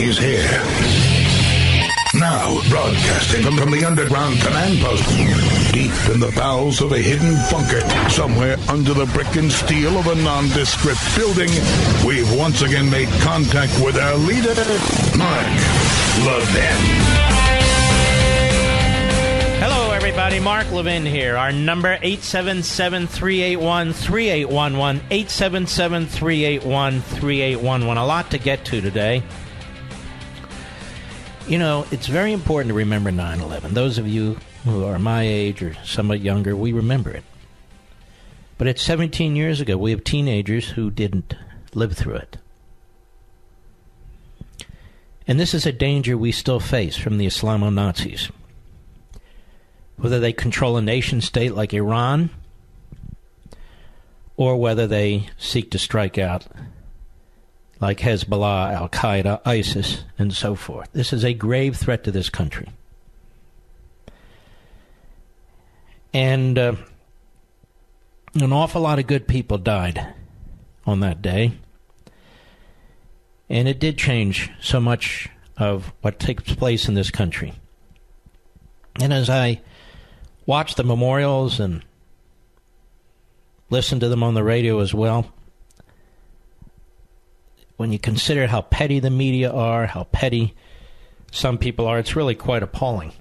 He's here. Now, broadcasting from the underground command post, deep in the bowels of a hidden bunker, somewhere under the brick and steel of a nondescript building, we've once again made contact with our leader, Mark Levin. Hello, everybody. Mark Levin here. Our number, 877-381-3811, 877-381-3811. A lot to get to today. You know, it's very important to remember 9/11. Those of you who are my age or somewhat younger, we remember it. But it's 17 years ago. We have teenagers who didn't live through it. And this is a danger we still face from the Islamo-Nazis. Whether they control a nation-state like Iran, or whether they seek to strike out like Hezbollah, Al-Qaeda, ISIS, and so forth. This is a grave threat to this country. And an awful lot of good people died on that day. And it did change so much of what takes place in this country. And as I watch the memorials and listen to them on the radio as well, when you consider how petty the media are, how petty some people are, it's really quite appalling.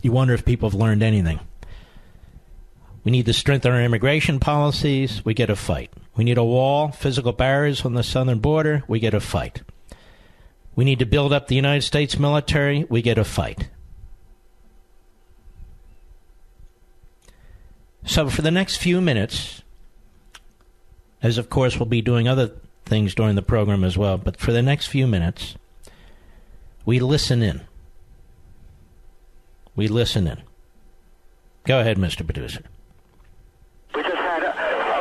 You wonder if people have learned anything. We need to strengthen our immigration policies, we get a fight. We need a wall, physical barriers on the southern border, we get a fight. We need to build up the United States military, we get a fight. So for the next few minutes, as of course we'll be doing other things during the program as well, but for the next few minutes, we listen in. We listen in. Go ahead, Mr. Producer. We just had a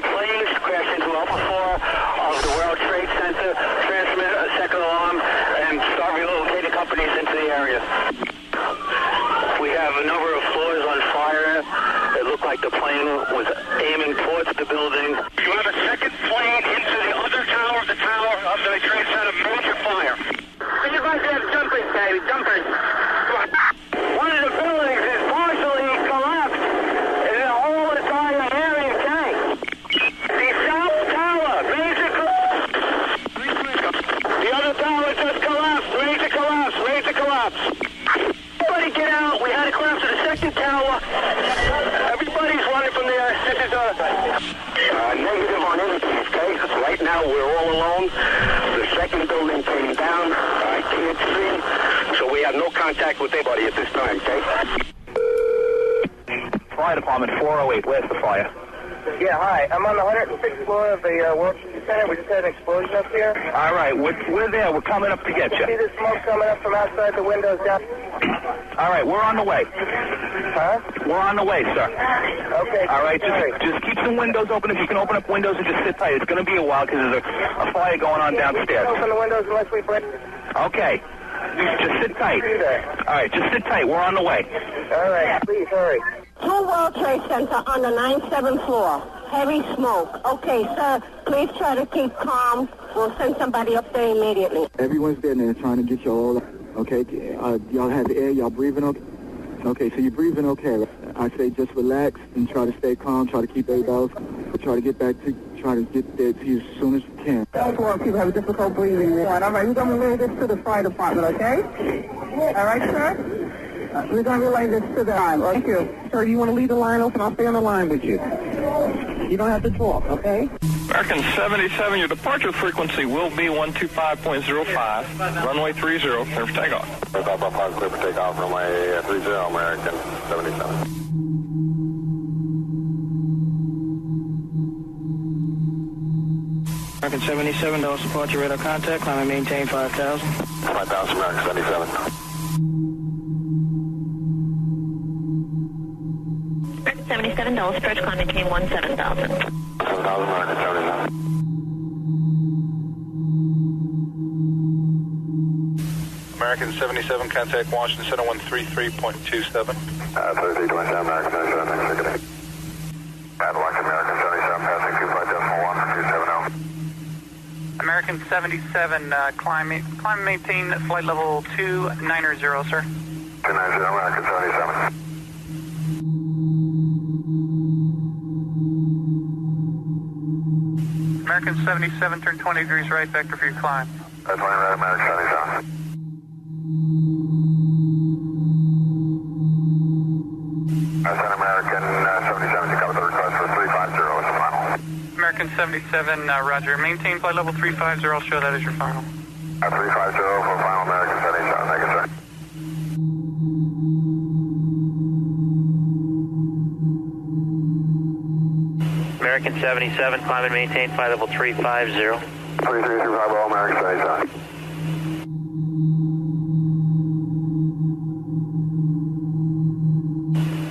plane crash into Alpha 4 of the World Trade Center, transmit a second alarm, and start relocating companies into the area. We have a number of floors on fire. It looked like the plane was aiming towards the building. You have a second plane into the other tower of the Trade Center, major fire. You guys have jumpers, baby, jumpers. One of the buildings is partially collapsed, and the whole entire area tank. The South Tower, major collapse. The other tower just collapsed, major collapse, major collapse. Everybody get out. We had to collapse to the second tower. Everybody's running from there. This is negative on anything, okay? Right now we're all alone. The second building came down. I can't see. So we have no contact with anybody at this time, okay? Fire Department 408, where's the fire? Yeah, hi. I'm on the 106th floor of the World Trade Center. We just had an explosion up here. All right, we're there. We're coming up to get you. See the smoke coming up from outside the windows down? All right, we're on the way. Huh? We're on the way, sir. Okay. All right, just keep some windows open. If you can open up windows and just sit tight. It's going to be a while because there's a fire going on downstairs. We can't open the windows unless we break. Okay. Just sit tight. All right, just sit tight. We're on the way. All right, please hurry. 2 World Trade Center on the 97th floor. Heavy smoke. Okay, sir, please try to keep calm. We'll send somebody up there immediately. Everyone's there now trying to get you all, okay? Y'all have air, y'all breathing okay? Okay, so you're breathing okay. I say just relax and try to stay calm, try to keep everybody else, try to get there to you as soon as you can. That's why people have difficult breathing. All right, we're going to relay this to the fire department, okay? All right, sir? We're going to relay this to them. Thank you. Sir, do you want to leave the line open? I'll stay on the line with you. You don't have to talk, okay? American 77, your departure frequency will be 125.05, runway 30, clear for takeoff. Clear for takeoff, runway 30, American 77. American 77, Dallas departure radar contact, climb and maintain 5,000. 5,000, American 77. American 77, Dallas approach, climb maintain 17,000. 7,000, American 77. American 77, contact Washington Center 133.27. 3327, American 77, next ticket. Washington, American 77, passing 25.1 for 270. American American 77, climb and maintain flight level 290, sir. 290, American 77. American 77, turn 20 degrees right, vector for your climb. 20 right, American 77. That's American 77, you cover the request for 350 as the final. American 77, roger. Maintain flight level 350, I'll show that as your final. 350 for final American 77, thank you, sir. American 77, climb and maintain flight level 350. 33350, American 77.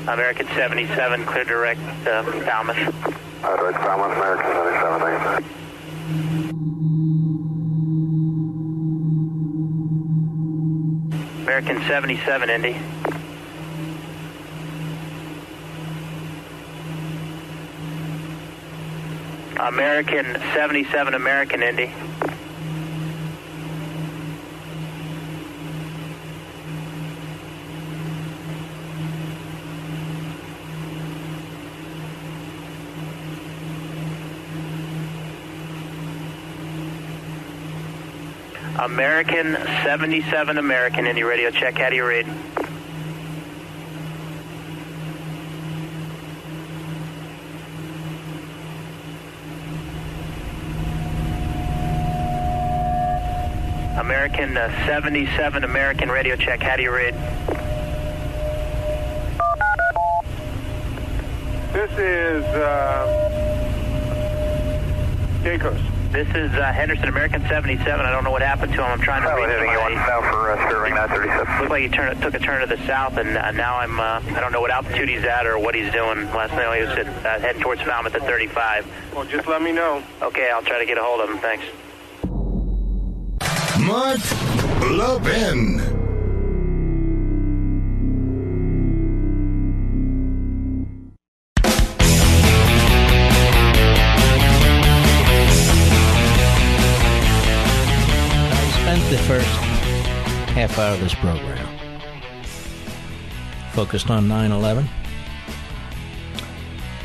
American 77, clear direct Falmouth. Direct Falmouth, American 77, thank you, sir. American 77, Indy. American 77, American Indy. American 77, American Indy radio check. How do you read? American 77, American radio check. How do you read? This is Jacobs. This is Henderson, American 77. I don't know what happened to him. I'm trying to read hitting you now for Sterling 937. Looked like he took a turn to the south, and now I don't know what altitude he's at or what he's doing. Last night he was heading towards Falmouth at 35. Well, just let me know. Okay, I'll try to get a hold of him. Thanks. Mark Levin. The first half hour of this program focused on 9/11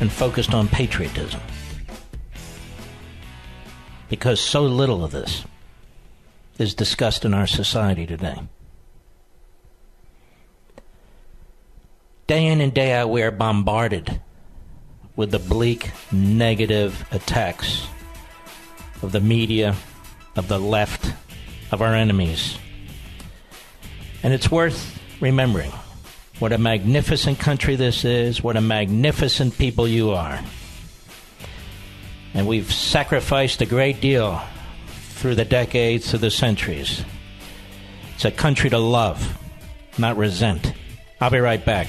and focused on patriotism, because so little of this is discussed in our society today. Day in and day out, we are bombarded with the bleak, negative attacks of the media, of the left, of our enemies. And it's worth remembering what a magnificent country this is, what a magnificent people you are. And we've sacrificed a great deal through the decades, through the centuries. It's a country to love, not resent. I'll be right back.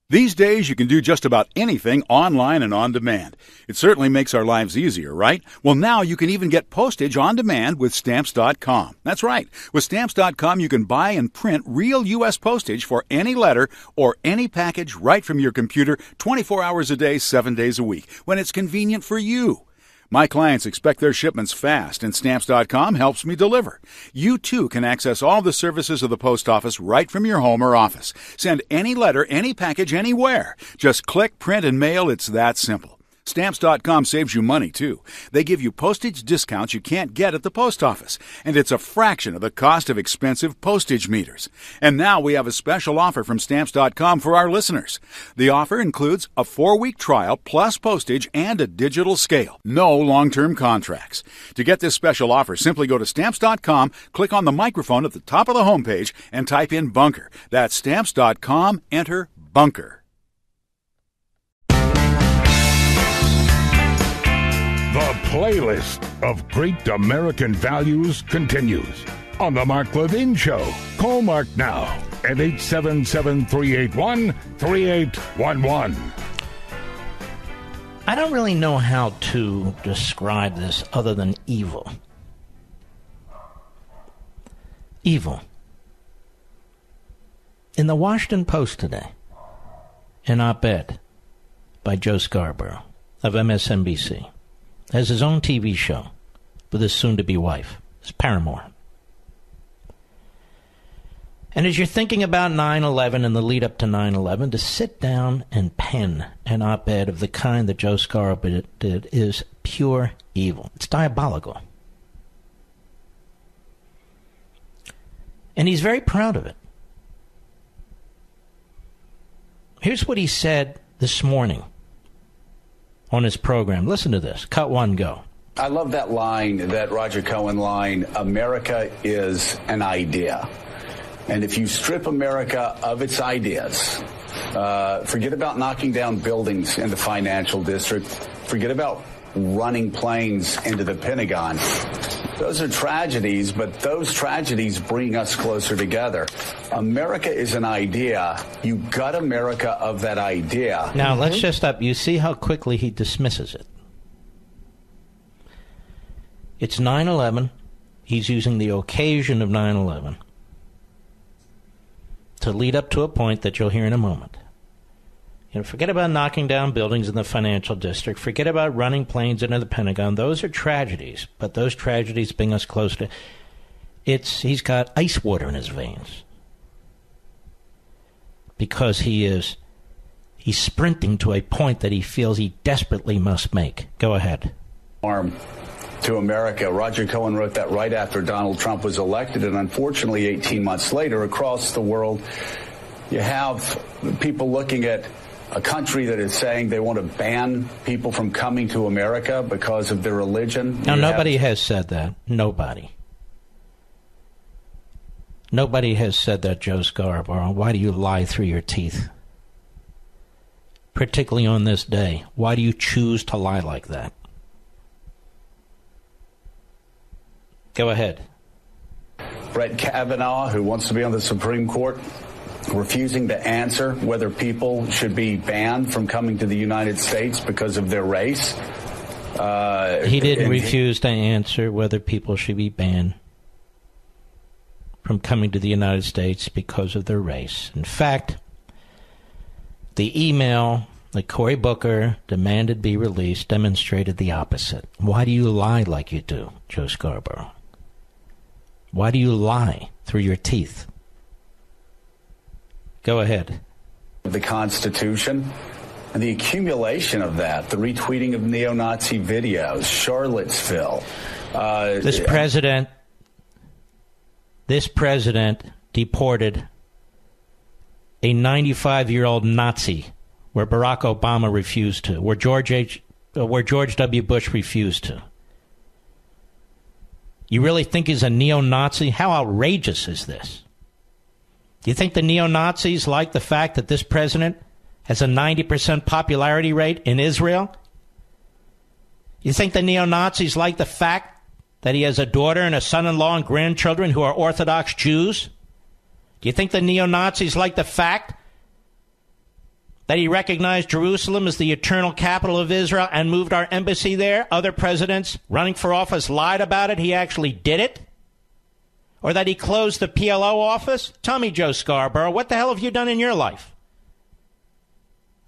These days, you can do just about anything online and on demand. It certainly makes our lives easier, right? Well, now you can even get postage on demand with Stamps.com. That's right. With Stamps.com, you can buy and print real U.S. postage for any letter or any package right from your computer 24 hours a day, 7 days a week, when it's convenient for you. My clients expect their shipments fast, and Stamps.com helps me deliver. You, too, can access all the services of the post office right from your home or office. Send any letter, any package, anywhere. Just click, print, and mail. It's that simple. Stamps.com saves you money, too. They give you postage discounts you can't get at the post office, and it's a fraction of the cost of expensive postage meters. And now we have a special offer from Stamps.com for our listeners. The offer includes a 4-week trial plus postage and a digital scale. No long-term contracts. To get this special offer, simply go to Stamps.com, click on the microphone at the top of the homepage, and type in Bunker. That's Stamps.com, enter Bunker. The playlist of great American values continues on The Mark Levin Show. Call Mark now at 877-381-3811. I don't really know how to describe this other than evil. Evil. In the Washington Post today, an op-ed by Joe Scarborough of MSNBC. has his own TV show with his soon-to-be wife, his paramour. And as you're thinking about 9/11 and the lead-up to 9/11, to sit down and pen an op-ed of the kind that Joe Scarborough did is pure evil. It's diabolical. And he's very proud of it. Here's what he said this morning on his program. Listen to this. Cut one, go. I love that line, that Roger Cohen line, America is an idea. And if you strip America of its ideas, forget about knocking down buildings in the financial district, forget about running planes into the Pentagon. Those are tragedies, but those tragedies bring us closer together. America is an idea. You gut America of that idea. Now, let's just stop. You see how quickly he dismisses it. It's 9/11. He's using the occasion of 9/11 to lead up to a point that you'll hear in a moment. You know, forget about knocking down buildings in the financial district. Forget about running planes into the Pentagon. Those are tragedies, but those tragedies bring us close to... He's got ice water in his veins. Because he's sprinting to a point that he feels he desperately must make. Go ahead. Arm to America. Roger Cohen wrote that right after Donald Trump was elected, and unfortunately 18 months later, across the world, you have people looking at a country that is saying they want to ban people from coming to America because of their religion. Now, nobody has said that. Nobody. Nobody has said that, Joe Scarborough. Why do you lie through your teeth? Particularly on this day. Why do you choose to lie like that? Go ahead. Brett Kavanaugh, who wants to be on the Supreme Court, refusing to answer whether people should be banned from coming to the United States because of their race. He didn't refuse to answer whether people should be banned from coming to the United States because of their race. In fact, the email that Cory Booker demanded be released demonstrated the opposite. Why do you lie like you do, Joe Scarborough? Why do you lie through your teeth? Go ahead. The Constitution and the accumulation of that, the retweeting of neo-Nazi videos, Charlottesville. This president deported a 95-year-old Nazi where Barack Obama refused to, where George W. Bush refused to. You really think he's a neo-Nazi? How outrageous is this? Do you think the neo-Nazis like the fact that this president has a 90% popularity rate in Israel? You think the neo-Nazis like the fact that he has a daughter and a son-in-law and grandchildren who are Orthodox Jews? Do you think the neo-Nazis like the fact that he recognized Jerusalem as the eternal capital of Israel and moved our embassy there? Other presidents running for office lied about it. He actually did it. Or that he closed the PLO office? Tell me, Joe Scarborough, what the hell have you done in your life?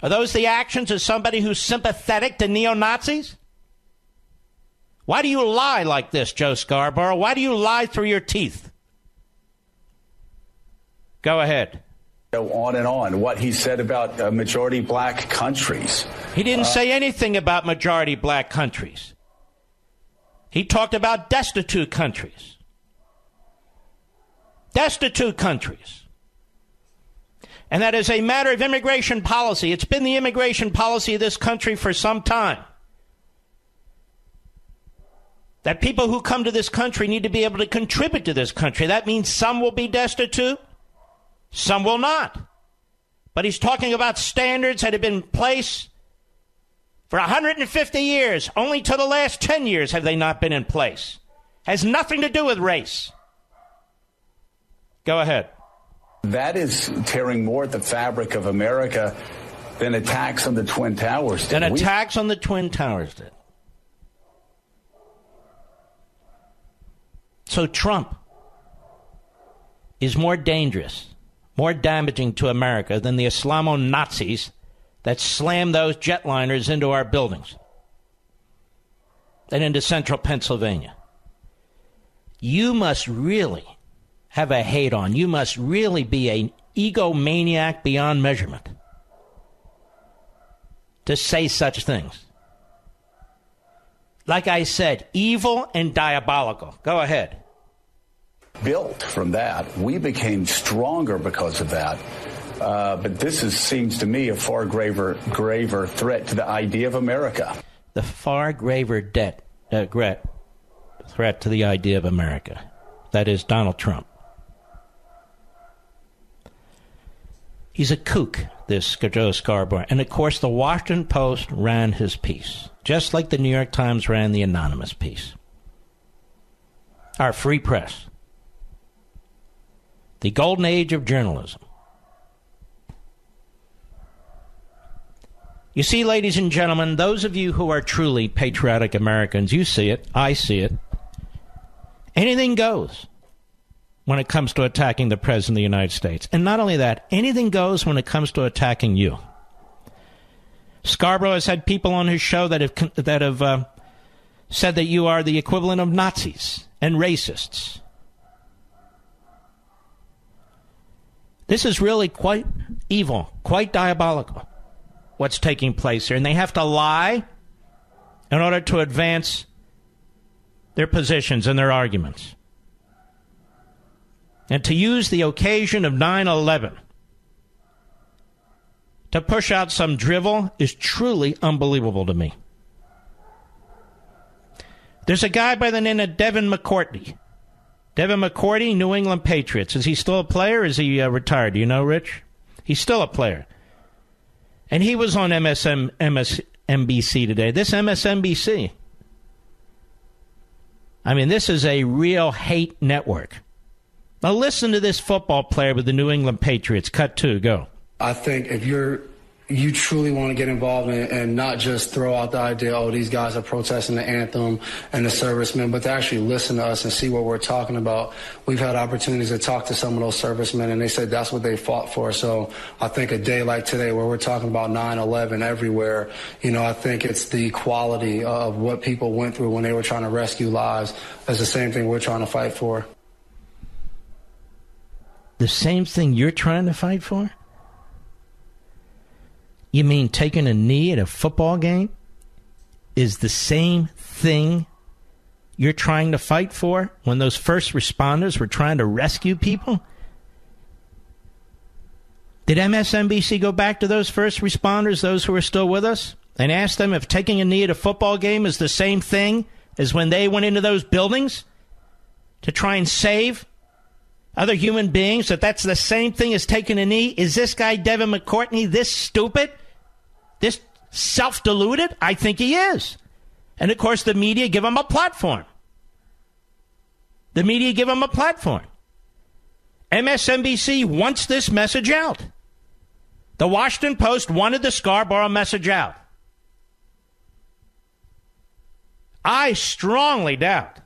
Are those the actions of somebody who's sympathetic to neo-Nazis? Why do you lie like this, Joe Scarborough? Why do you lie through your teeth? Go ahead. Go on and on. What he said about majority black countries. He didn't say anything about majority black countries. He talked about destitute countries. Destitute countries. And that is a matter of immigration policy. It's been the immigration policy of this country for some time. That people who come to this country need to be able to contribute to this country. That means some will be destitute, some will not. But he's talking about standards that have been in place for 150 years. Only to the last 10 years have they not been in place. Has nothing to do with race. Go ahead. That is tearing more at the fabric of America than attacks on the Twin Towers did. Than attacks on the Twin Towers did. So Trump is more dangerous, more damaging to America than the Islamo-Nazis that slammed those jetliners into our buildings. and into central Pennsylvania. You must really have a hate on. You must really be an egomaniac beyond measurement to say such things. Like I said, evil and diabolical. Go ahead. Built from that. We became stronger because of that. But this seems to me a far graver threat to the idea of America. The far graver threat to the idea of America. That is Donald Trump. He's a kook, this Joe Scarborough. And, of course, the Washington Post ran his piece, just like the New York Times ran the anonymous piece. Our free press. The golden age of journalism. You see, ladies and gentlemen, those of you who are truly patriotic Americans, you see it, I see it. Anything goes when it comes to attacking the President of the United States. And not only that, anything goes when it comes to attacking you. Scarborough has had people on his show that have said that you are the equivalent of Nazis and racists. This is really quite evil, quite diabolical, what's taking place here. And they have to lie in order to advance their positions and their arguments. And to use the occasion of 9/11 to push out some drivel is truly unbelievable to me. There's a guy by the name of Levin. Devin McCourty, New England Patriots. Is he still a player or is he retired? Do you know, Rich? He's still a player. And he was on MSNBC today. This MSNBC, I mean, this is a real hate network. Now listen to this football player with the New England Patriots. Cut 2, go. I think if you truly want to get involved and not just throw out the idea, oh, these guys are protesting the anthem and the servicemen, but to actually listen to us and see what we're talking about. We've had opportunities to talk to some of those servicemen, and they said that's what they fought for. So I think a day like today where we're talking about 9/11 everywhere, I think it's the quality of what people went through when they were trying to rescue lives. That's the same thing we're trying to fight for. The same thing you're trying to fight for? You mean taking a knee at a football game is the same thing you're trying to fight for when those first responders were trying to rescue people? Did MSNBC go back to those first responders, those who are still with us, and ask them if taking a knee at a football game is the same thing as when they went into those buildings to try and save other human beings, that's the same thing as taking a knee? Is this guy, Devin McCourty, this stupid? This self-deluded? I think he is. And, of course, the media give him a platform. MSNBC wants this message out. The Washington Post wanted the Scarborough message out. I strongly doubt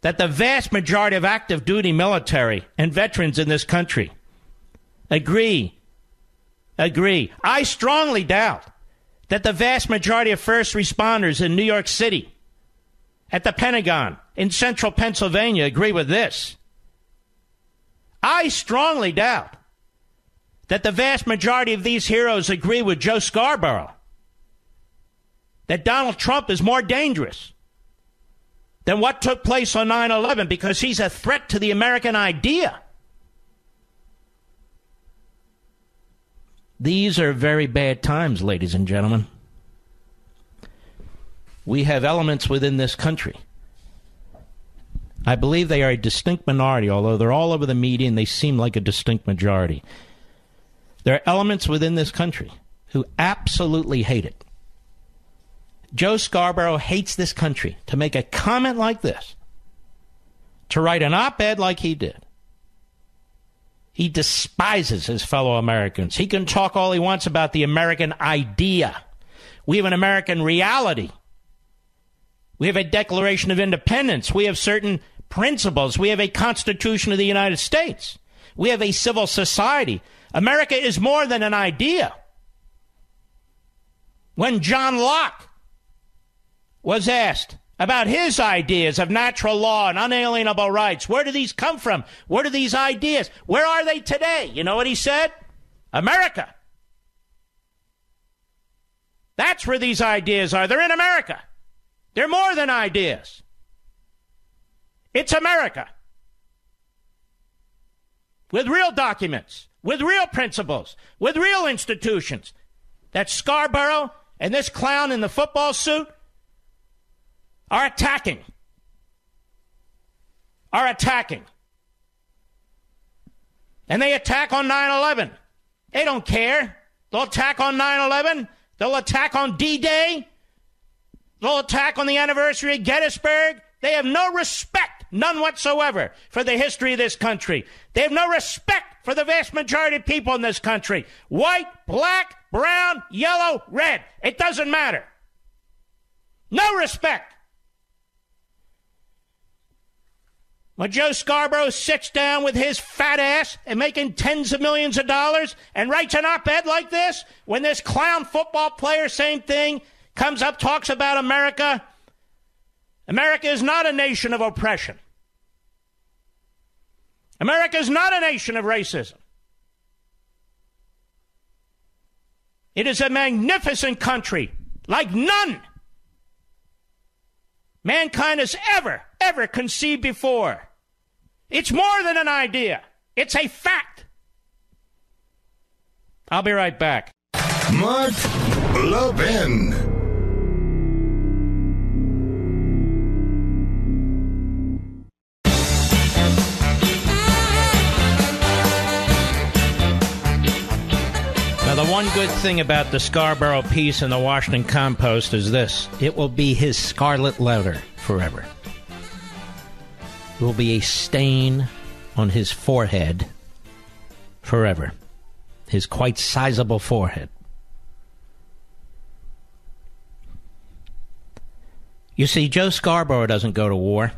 that the vast majority of active duty military and veterans in this country agree. I strongly doubt that the vast majority of first responders in New York City, at the Pentagon, in central Pennsylvania agree with this. I strongly doubt that the vast majority of these heroes agree with Joe Scarborough, that Donald Trump is more dangerous than what took place on 9/11 because he's a threat to the American idea. These are very bad times, ladies and gentlemen. We have elements within this country. I believe they are a distinct minority, although they're all over the media and they seem like a distinct majority. There are elements within this country who absolutely hate it. Joe Scarborough hates this country. To make a comment like this, to write an op-ed like he did, he despises his fellow Americans. He can talk all he wants about the American idea. We have an American reality. We have a Declaration of Independence. We have certain principles. We have a Constitution of the United States. We have a civil society. America is more than an idea. When John Locke was asked, about his ideas of natural law and unalienable rights. Where do these come from? Where do these ideas? Where are they today? You know what he said? America. That's where these ideas are. They're in America. They're more than ideas. It's America. With real documents, with real principles, with real institutions. That Scarborough and this clown in the football suit are attacking. And they attack on 9/11. They don't care. They'll attack on 9/11. They'll attack on D-Day. They'll attack on the anniversary of Gettysburg. They have no respect, none whatsoever, for the history of this country. They have no respect for the vast majority of people in this country. White, black, brown, yellow, red. It doesn't matter. No respect. When Joe Scarborough sits down with his fat ass and making tens of millions of dollars and writes an op-ed like this, when this clown football player, same thing, comes up, talks about America, America is not a nation of oppression. America is not a nation of racism. It is a magnificent country like none mankind has ever conceived before. It's more than an idea. It's a fact. I'll be right back. Mark Levin. Now, the one good thing about the Scarborough piece in the Washington Compost is this. It will be his scarlet letter forever. It will be a stain on his forehead forever. His quite sizable forehead. You see, Joe Scarborough doesn't go to war.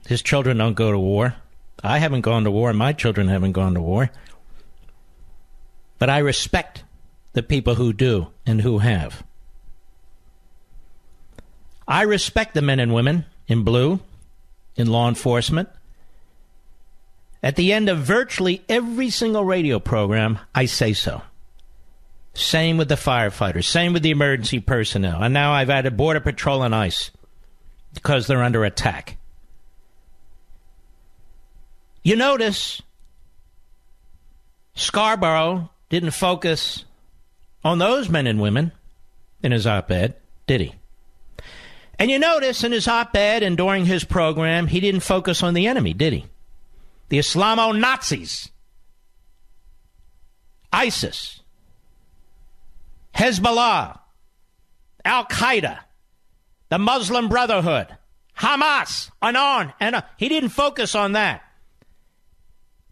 His children don't go to war. I haven't gone to war. My children haven't gone to war. But I respect the people who do and who have. I respect the men and women in blue, in law enforcement. At the end of virtually every single radio program, I say so. Same with the firefighters, same with the emergency personnel. And now I've added Border Patrol and ICE because they're under attack. You notice Scarborough didn't focus on those men and women in his op-ed, did he? And you notice in his op-ed and during his program, he didn't focus on the enemy, did he? The Islamo-Nazis, ISIS, Hezbollah, Al-Qaeda, the Muslim Brotherhood, Hamas, and on. And he didn't focus on that.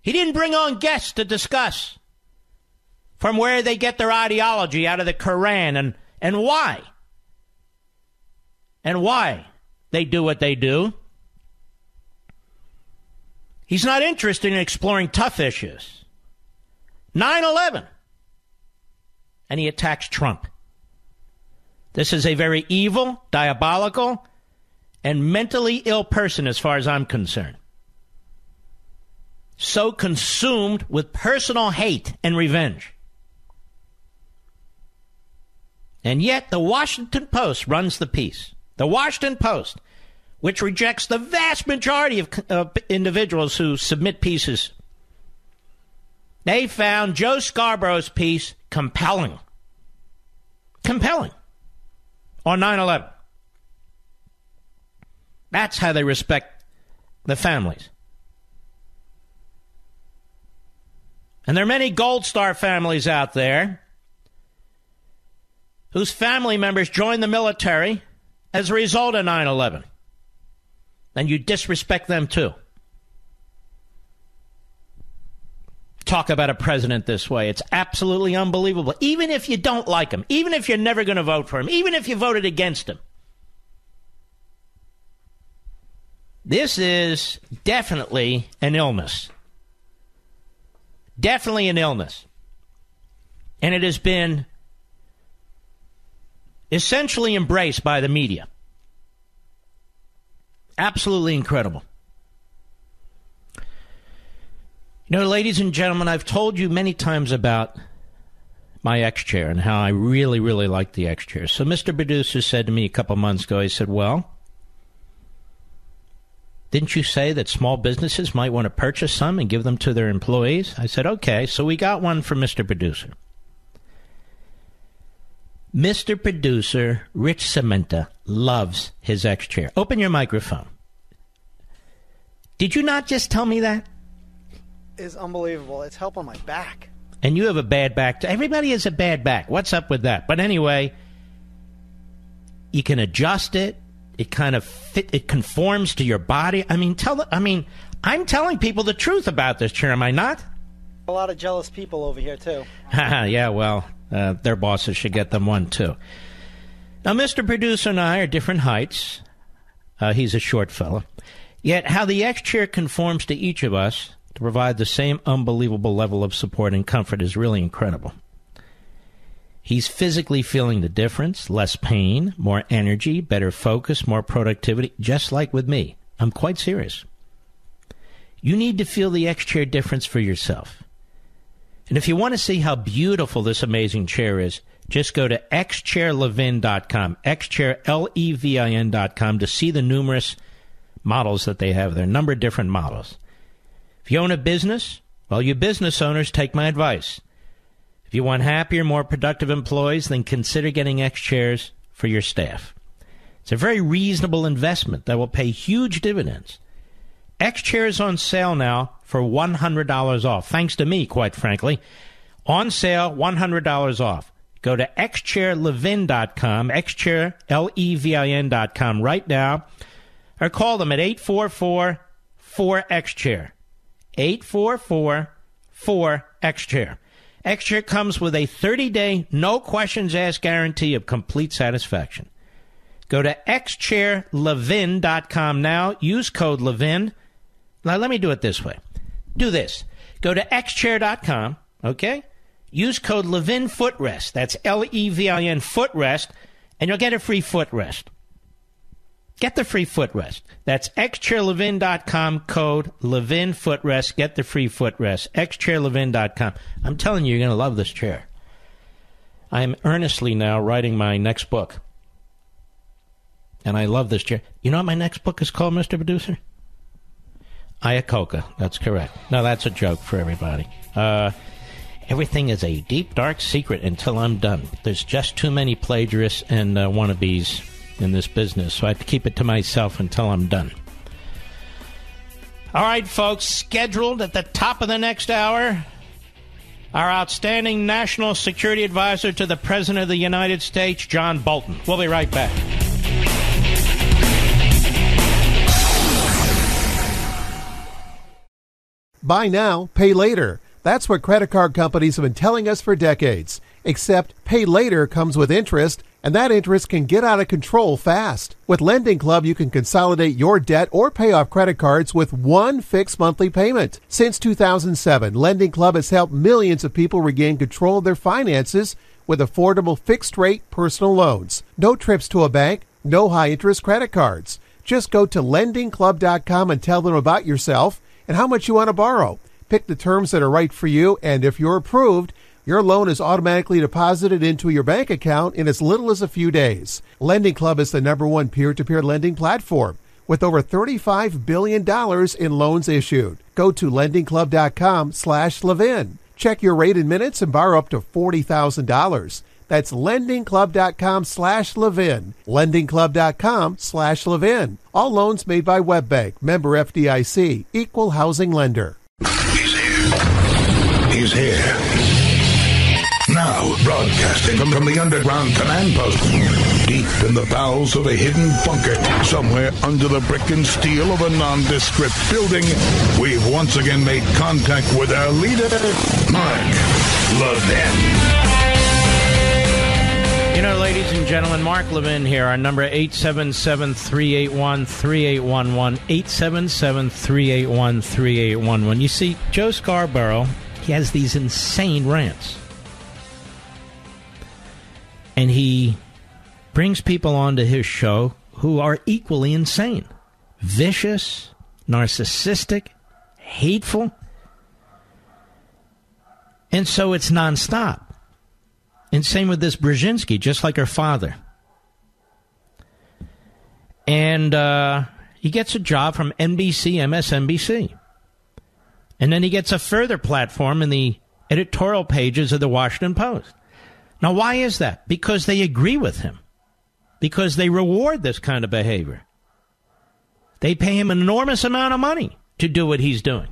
He didn't bring on guests to discuss from where they get their ideology out of the Quran and why. And why they do what they do. He's not interested in exploring tough issues. 9/11. And he attacks Trump. This is a very evil, diabolical, and mentally ill person as far as I'm concerned. So consumed with personal hate and revenge. And yet the Washington Post runs the piece. The Washington Post, which rejects the vast majority of individuals who submit pieces. They found Joe Scarborough's piece compelling. Compelling. On 9/11. That's how they respect the families. And there are many Gold Star families out there whose family members joined the military as a result of 9/11. And you disrespect them too. Talk about a president this way. It's absolutely unbelievable. Even if you don't like him, even if you're never going to vote for him, even if you voted against him. This is definitely an illness. Definitely an illness. And it has been essentially embraced by the media. Absolutely incredible. You know, ladies and gentlemen, I've told you many times about my X-Chair and how I really, really like the X-Chair. So Mr. Producer said to me a couple months ago, he said, well, didn't you say that small businesses might want to purchase some and give them to their employees? I said, okay, so we got one for Mr. Producer. Mr. Producer, Rich Cementa, loves his X-Chair. Open your microphone. Did you not just tell me that? Is unbelievable. It's helping my back. And you have a bad back. Everybody has a bad back. What's up with that? But anyway, you can adjust it. It kind of it conforms to your body. I mean, I'm telling people the truth about this chair, am I not? A lot of jealous people over here, too. Yeah, well, their bosses should get them one, too. Now, Mr. Producer and I are different heights. He's a short fella. Yet how the X-Chair conforms to each of us to provide the same unbelievable level of support and comfort is really incredible. He's physically feeling the difference, less pain, more energy, better focus, more productivity, just like with me. I'm quite serious. You need to feel the X-Chair difference for yourself. And if you want to see how beautiful this amazing chair is, just go to xchairlevin.com, xchairlevin.com, to see the numerous models that they have there, a number of different models. If you own a business, well, you business owners, take my advice. If you want happier, more productive employees, then consider getting X-Chairs for your staff. It's a very reasonable investment that will pay huge dividends. X-Chair is on sale now for $100 off, thanks to me, quite frankly. On sale, $100 off. Go to xchairlevin.com, xchairlevin.com right now, or call them at 844-4X-Chair. 844-4X-Chair. X-Chair comes with a 30-day, no-questions-asked guarantee of complete satisfaction. Go to xchairlevin.com now. Use code Levin. Now, let me do it this way. Do this. Go to xchair.com, okay? Use code Levin Footrest. That's Levin Footrest, and you'll get a free footrest. Get the free footrest. That's xchairlevin.com, code Levin Footrest. Get the free footrest. xchairlevin.com. I'm telling you, you're going to love this chair. I am earnestly now writing my next book. And I love this chair. You know what my next book is called, Mr. Producer? Iacocca. That's correct. No, that's a joke for everybody. Everything is a deep, dark secret until I'm done. There's just too many plagiarists and wannabes in this business, so I have to keep it to myself until I'm done. All right, folks, scheduled at the top of the next hour, our outstanding national security advisor to the President of the United States, John Bolton. We'll be right back. Buy now, pay later. That's what credit card companies have been telling us for decades. Except pay later comes with interest, and that interest can get out of control fast. With Lending Club, you can consolidate your debt or pay off credit cards with one fixed monthly payment. Since 2007, Lending Club has helped millions of people regain control of their finances with affordable fixed-rate personal loans. No trips to a bank, no high-interest credit cards. Just go to lendingclub.com and tell them about yourself and how much you want to borrow. Pick the terms that are right for you, and if you're approved, your loan is automatically deposited into your bank account in as little as a few days. Lending Club is the #1 peer-to-peer lending platform with over $35 billion in loans issued. Go to lendingclub.com/Levin. Check your rate in minutes and borrow up to $40,000. That's lendingclub.com/Levin. lendingclub.com/Levin. All loans made by WebBank. Member FDIC. Equal housing lender. He's here. Now, broadcasting from the underground command post, deep in the bowels of a hidden bunker, somewhere under the brick and steel of a nondescript building, we've once again made contact with our leader, Mark Levin. You know, ladies and gentlemen, Mark Levin here. Our number 877-381-3811, 877-381-3811. You see, Joe Scarborough, he has these insane rants. And he brings people onto his show who are equally insane. vicious, narcissistic, hateful. And so it's nonstop. And same with this Brzezinski, just like her father. And he gets a job from NBC, MSNBC. And then he gets a further platform in the editorial pages of the Washington Post. Now, why is that? Because they agree with him. Because they reward this kind of behavior. They pay him an enormous amount of money to do what he's doing.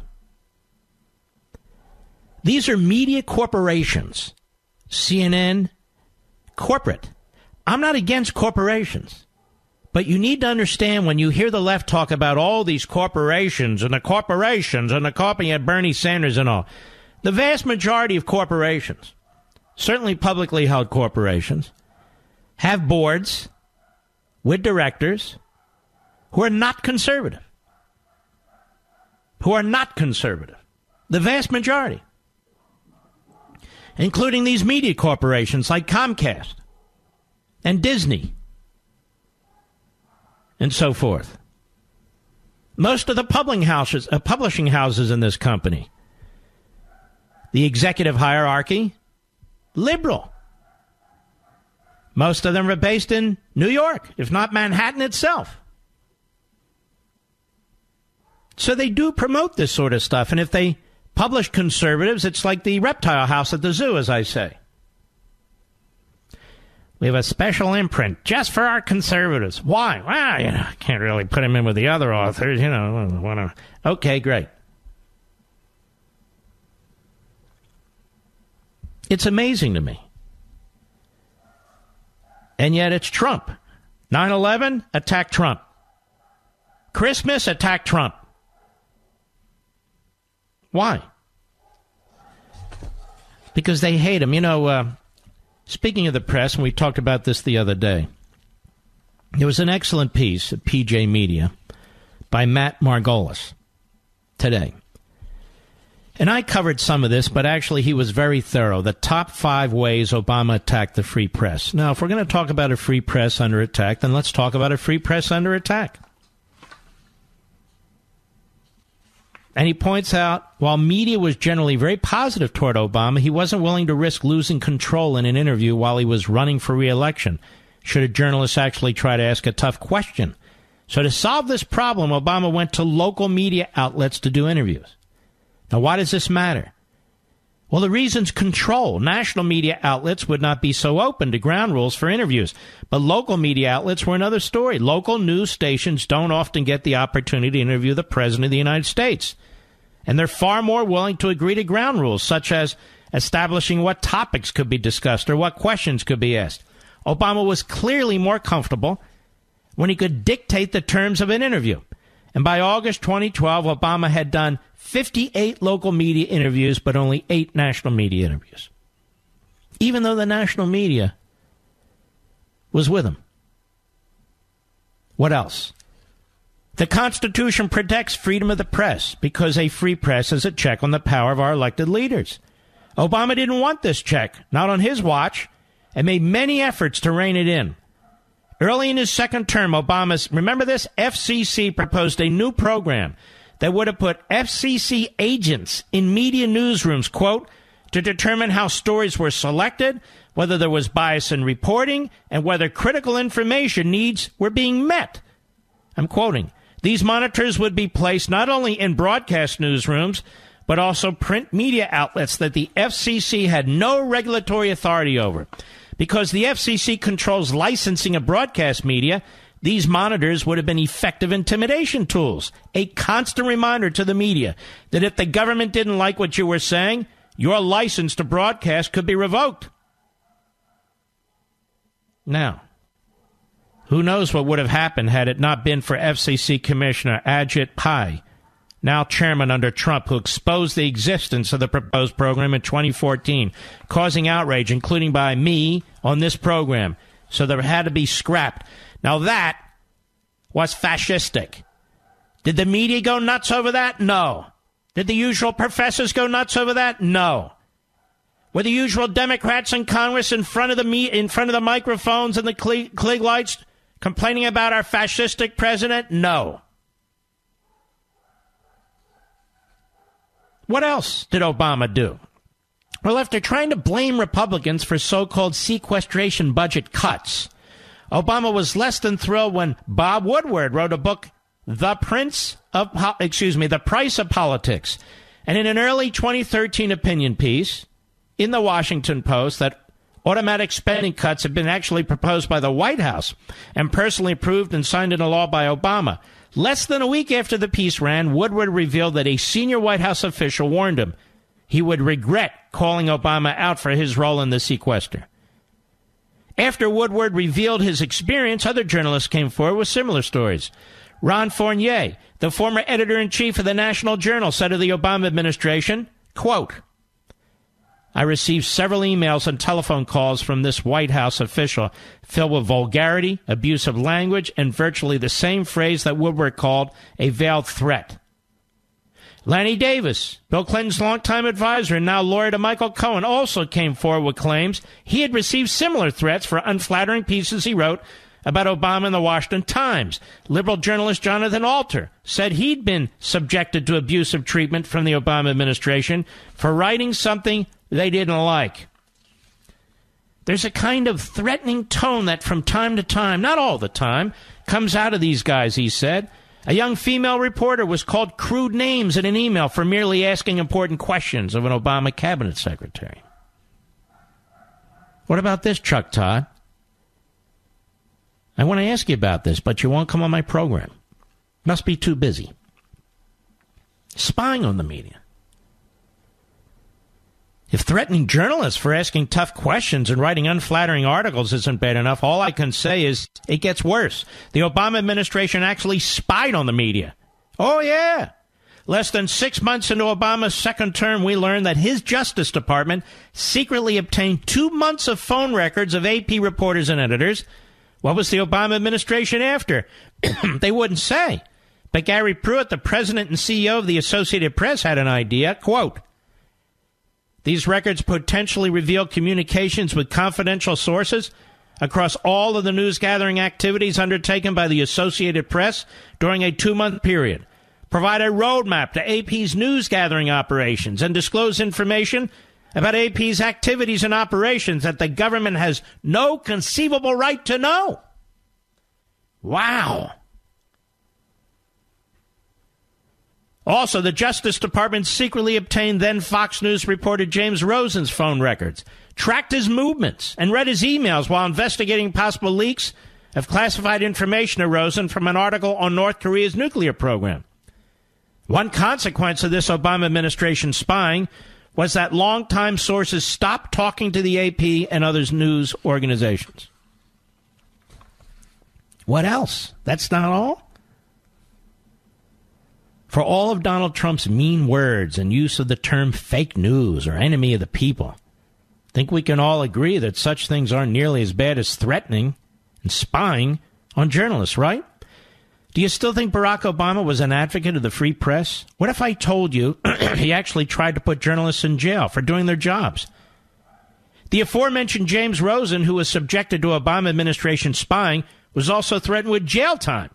These are media corporations. CNN, corporate. I'm not against corporations. But you need to understand when you hear the left talk about all these corporations and the copying at Bernie Sanders and all. The vast majority of corporations, certainly publicly held corporations, have boards with directors who are not conservative. The vast majority. Including these media corporations like Comcast and Disney and so forth. Most of the publishing houses in this company, the executive hierarchy, liberal. Most of them are based in New York, if not Manhattan itself. So they do promote this sort of stuff, and if they publish conservatives, it's like the reptile house at the zoo, as I say. We have a special imprint just for our conservatives. Why? Well, I can't really put them in with the other authors, Okay, great. It's amazing to me. And yet it's Trump. 9/11, attack Trump. Christmas, attack Trump. Why? Because they hate him. Speaking of the press, and we talked about this the other day, there was an excellent piece at PJ Media by Matt Margolis today. And I covered some of this, but actually he was very thorough. The top 5 ways Obama attacked the free press. Now, if we're going to talk about a free press under attack, then let's talk about a free press under attack. And he points out, while media was generally very positive toward Obama, he wasn't willing to risk losing control in an interview while he was running for re-election, should a journalist actually try to ask a tough question. So to solve this problem, Obama went to local media outlets to do interviews. Now, why does this matter? Well, the reason's control. National media outlets would not be so open to ground rules for interviews. But local media outlets were another story. Local news stations don't often get the opportunity to interview the President of the United States. And they're far more willing to agree to ground rules, such as establishing what topics could be discussed or what questions could be asked. Obama was clearly more comfortable when he could dictate the terms of an interview. And by August 2012, Obama had done 58 local media interviews, but only 8 national media interviews. Even though the national media was with him. What else? The Constitution protects freedom of the press because a free press is a check on the power of our elected leaders. Obama didn't want this check, not on his watch, and made many efforts to rein it in. Early in his second term, remember this? FCC proposed a new program that would have put FCC agents in media newsrooms, quote, to determine how stories were selected, whether there was bias in reporting, and whether critical information needs were being met. I'm quoting. These monitors would be placed not only in broadcast newsrooms, but also print media outlets that the FCC had no regulatory authority over. Because the FCC controls licensing of broadcast media, these monitors would have been effective intimidation tools, a constant reminder to the media that if the government didn't like what you were saying, your license to broadcast could be revoked. Now, who knows what would have happened had it not been for FCC Commissioner Ajit Pai, now chairman under Trump, who exposed the existence of the proposed program in 2014, causing outrage, including by me, on this program. So there had to be scrapped. Now that was fascistic. Did the media go nuts over that? No. Did the usual professors go nuts over that? No. Were the usual Democrats in Congress in front of the microphones and the Klieg lights complaining about our fascistic president? No. What else did Obama do? Well, after trying to blame Republicans for so-called sequestration budget cuts, Obama was less than thrilled when Bob Woodward wrote a book, The Price of Politics. And in an early 2013 opinion piece in the Washington Post that automatic spending cuts have been actually proposed by the White House and personally approved and signed into law by Obama. Less than a week after the piece ran, Woodward revealed that a senior White House official warned him he would regret calling Obama out for his role in the sequester. After Woodward revealed his experience, other journalists came forward with similar stories. Ron Fournier, the former editor-in-chief of the National Journal, said of the Obama administration, quote, I received several emails and telephone calls from this White House official filled with vulgarity, abusive language, and virtually the same phrase that Woodward called a veiled threat. Lanny Davis, Bill Clinton's longtime advisor and now lawyer to Michael Cohen, also came forward with claims he had received similar threats for unflattering pieces he wrote about Obama in the Washington Times. Liberal journalist Jonathan Alter said he'd been subjected to abusive treatment from the Obama administration for writing something they didn't like. There's a kind of threatening tone that from time to time, not all the time, comes out of these guys, he said. A young female reporter was called crude names in an email for merely asking important questions of an Obama cabinet secretary. What about this, Chuck Todd? I want to ask you about this, but you won't come on my program. Must be too busy. Spying on the media. If threatening journalists for asking tough questions and writing unflattering articles isn't bad enough, all I can say is it gets worse. The Obama administration actually spied on the media. Oh, yeah. Less than 6 months into Obama's second term, we learned that his Justice Department secretly obtained 2 months of phone records of AP reporters and editors. What was the Obama administration after? They wouldn't say. But Gary Pruitt, the president and CEO of the Associated Press, had an idea. Quote, these records potentially reveal communications with confidential sources across all of the news-gathering activities undertaken by the Associated Press during a 2-month period, provide a roadmap to AP's news-gathering operations, and disclose information about AP's activities and operations that the government has no conceivable right to know. Wow. Also, the Justice Department secretly obtained then Fox News reporter James Rosen's phone records, tracked his movements, and read his emails while investigating possible leaks of classified information to Rosen from an article on North Korea's nuclear program. One consequence of this Obama administration spying was that longtime sources stopped talking to the AP and other news organizations. What else? That's not all? For all of Donald Trump's mean words and use of the term fake news or enemy of the people, I think we can all agree that such things aren't nearly as bad as threatening and spying on journalists, right? Do you still think Barack Obama was an advocate of the free press? What if I told you he actually tried to put journalists in jail for doing their jobs? The aforementioned James Rosen, who was subjected to Obama administration spying, was also threatened with jail time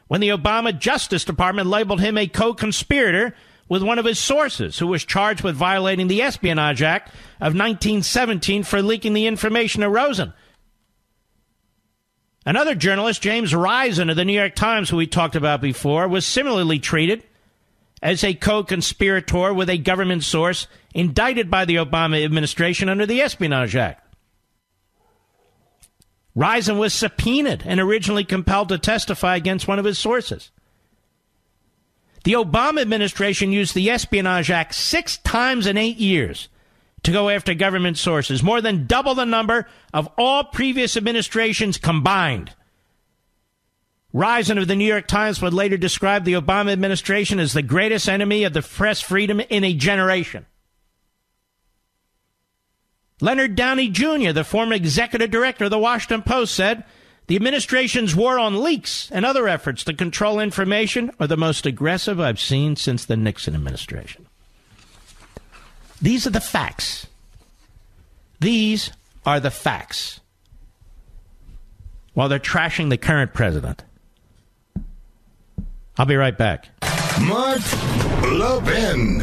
when the Obama Justice Department labeled him a co-conspirator with one of his sources, who was charged with violating the Espionage Act of 1917 for leaking the information to Rosen. Another journalist, James Risen of the New York Times, who we talked about before, was similarly treated as a co-conspirator with a government source indicted by the Obama administration under the Espionage Act. Risen was subpoenaed and originally compelled to testify against one of his sources. The Obama administration used the Espionage Act 6 times in 8 years to go after government sources, more than double the number of all previous administrations combined. Risen of the New York Times would later describe the Obama administration as the greatest enemy of the press freedom in a generation. Leonard Downey Jr., the former executive director of the Washington Post, said, the administration's war on leaks and other efforts to control information are the most aggressive I've seen since the Nixon administration. These are the facts. These are the facts. While they're trashing the current president. I'll be right back. Mark Levin.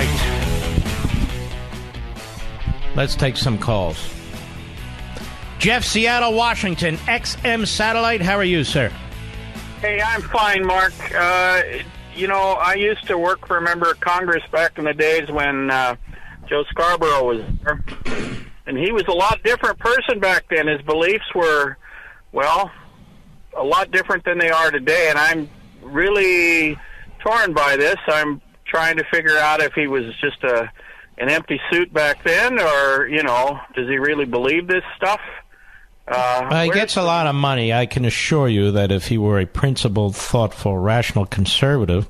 right. Let's take some calls. Jeff, Seattle, Washington, XM Satellite. How are you, sir? Hey, I'm fine, Mark. I used to work for a member of Congress back in the days when Joe Scarborough was there. And he was a lot different person back then. His beliefs were, well, a lot different than they are today. And I'm really torn by this. I'm trying to figure out if he was just an empty suit back then, or, does he really believe this stuff? He gets a lot of money. I can assure you that if he were a principled, thoughtful, rational conservative,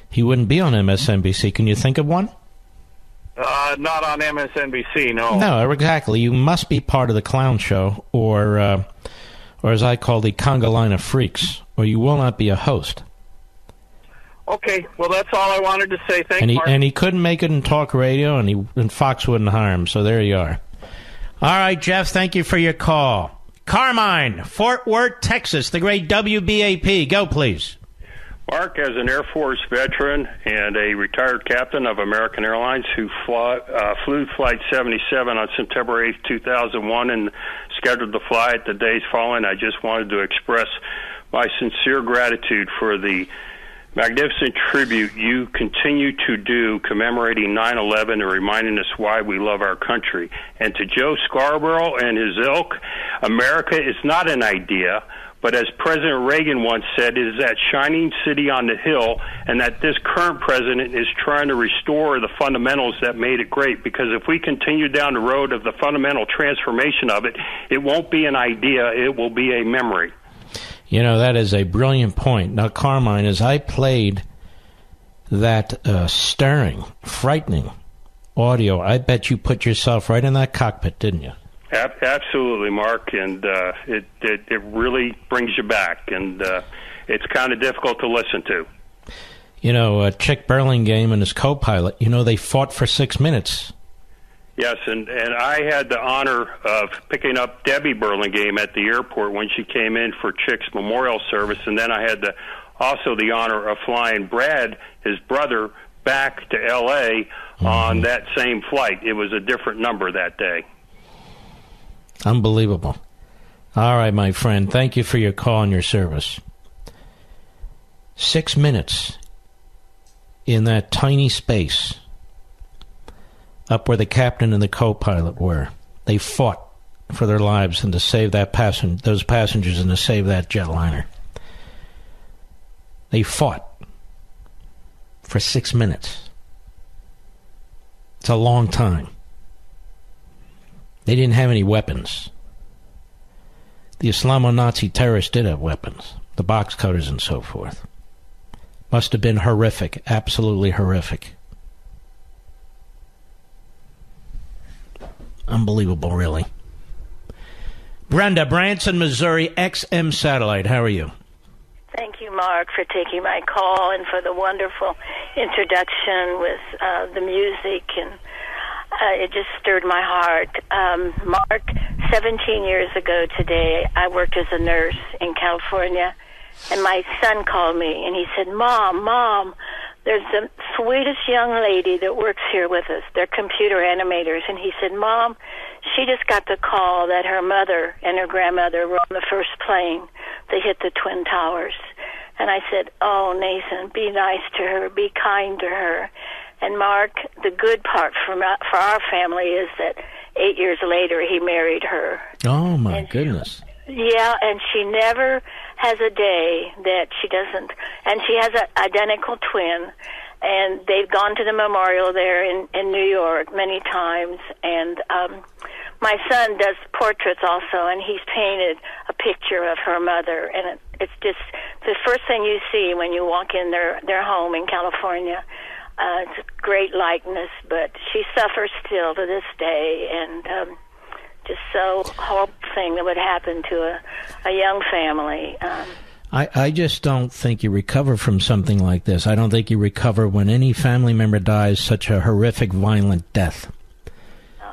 he wouldn't be on MSNBC. Can you think of one? Not on MSNBC, no. No, exactly. You must be part of the clown show, or as I call the conga line of freaks, or you will not be a host. Okay, well, that's all I wanted to say. Thanks, Mark. And he couldn't make it in talk radio, and Fox wouldn't hire him, so there you are. All right, Jeff, thank you for your call. Carmine, Fort Worth, Texas, the great WBAP. Go, please. Mark, as an Air Force veteran and a retired captain of American Airlines who flew Flight 77 on September 8th, 2001, and scheduled to fly it the days following, I just wanted to express my sincere gratitude for the magnificent tribute you continue to do commemorating 9/11 and reminding us why we love our country. And to Joe Scarborough and his ilk, America is not an idea, but as President Reagan once said, it is that shining city on the hill, and that this current president is trying to restore the fundamentals that made it great. Because if we continue down the road of the fundamental transformation of it, it won't be an idea, it will be a memory. That is a brilliant point. Now, Carmine, as I played that stirring, frightening audio, I bet you put yourself right in that cockpit, didn't you? Absolutely, Mark, and it really brings you back, and it's kind of difficult to listen to. Chick Burlingame and his co-pilot, they fought for 6 minutes. Yes, and I had the honor of picking up Debbie Burlingame at the airport when she came in for Chick's memorial service, and then I had also the honor of flying Brad, his brother, back to L.A. on that same flight. It was a different number that day. Unbelievable. All right, my friend, thank you for your call and your service. 6 minutes in that tiny space up where the captain and the co-pilot were. They fought for their lives and to save those passengers and to save that jetliner. They fought for 6 minutes. It's a long time. They didn't have any weapons. The Islamo-Nazi terrorists did have weapons, the box cutters and so forth. Must have been horrific, absolutely horrific. Unbelievable, really. Brenda, Branson, Missouri, XM Satellite. How are you? Thank you, Mark, for taking my call and for the wonderful introduction with the music. And it just stirred my heart. Mark, 17 years ago today, I worked as a nurse in California, and my son called me, and he said, Mom, there's the sweetest young lady that works here with us. They're computer animators. And he said, Mom, she just got the call that her mother and her grandmother were on the first plane. They hit the Twin Towers. And I said, oh, Nathan, be nice to her, be kind to her. And Mark, the good part for our family is that 8 years later he married her. Oh, my goodness. Yeah, and she never has a day that she doesn't, and she has an identical twin, and they've gone to the memorial there in New York many times, and my son does portraits also, and he's painted a picture of her mother, and it's just the first thing you see when you walk in their home in California. It's a great likeness, but she suffers still to this day, and just so horrible thing that would happen to a young family. I just don't think you recover from something like this. I don't think you recover when any family member dies such a horrific, violent death.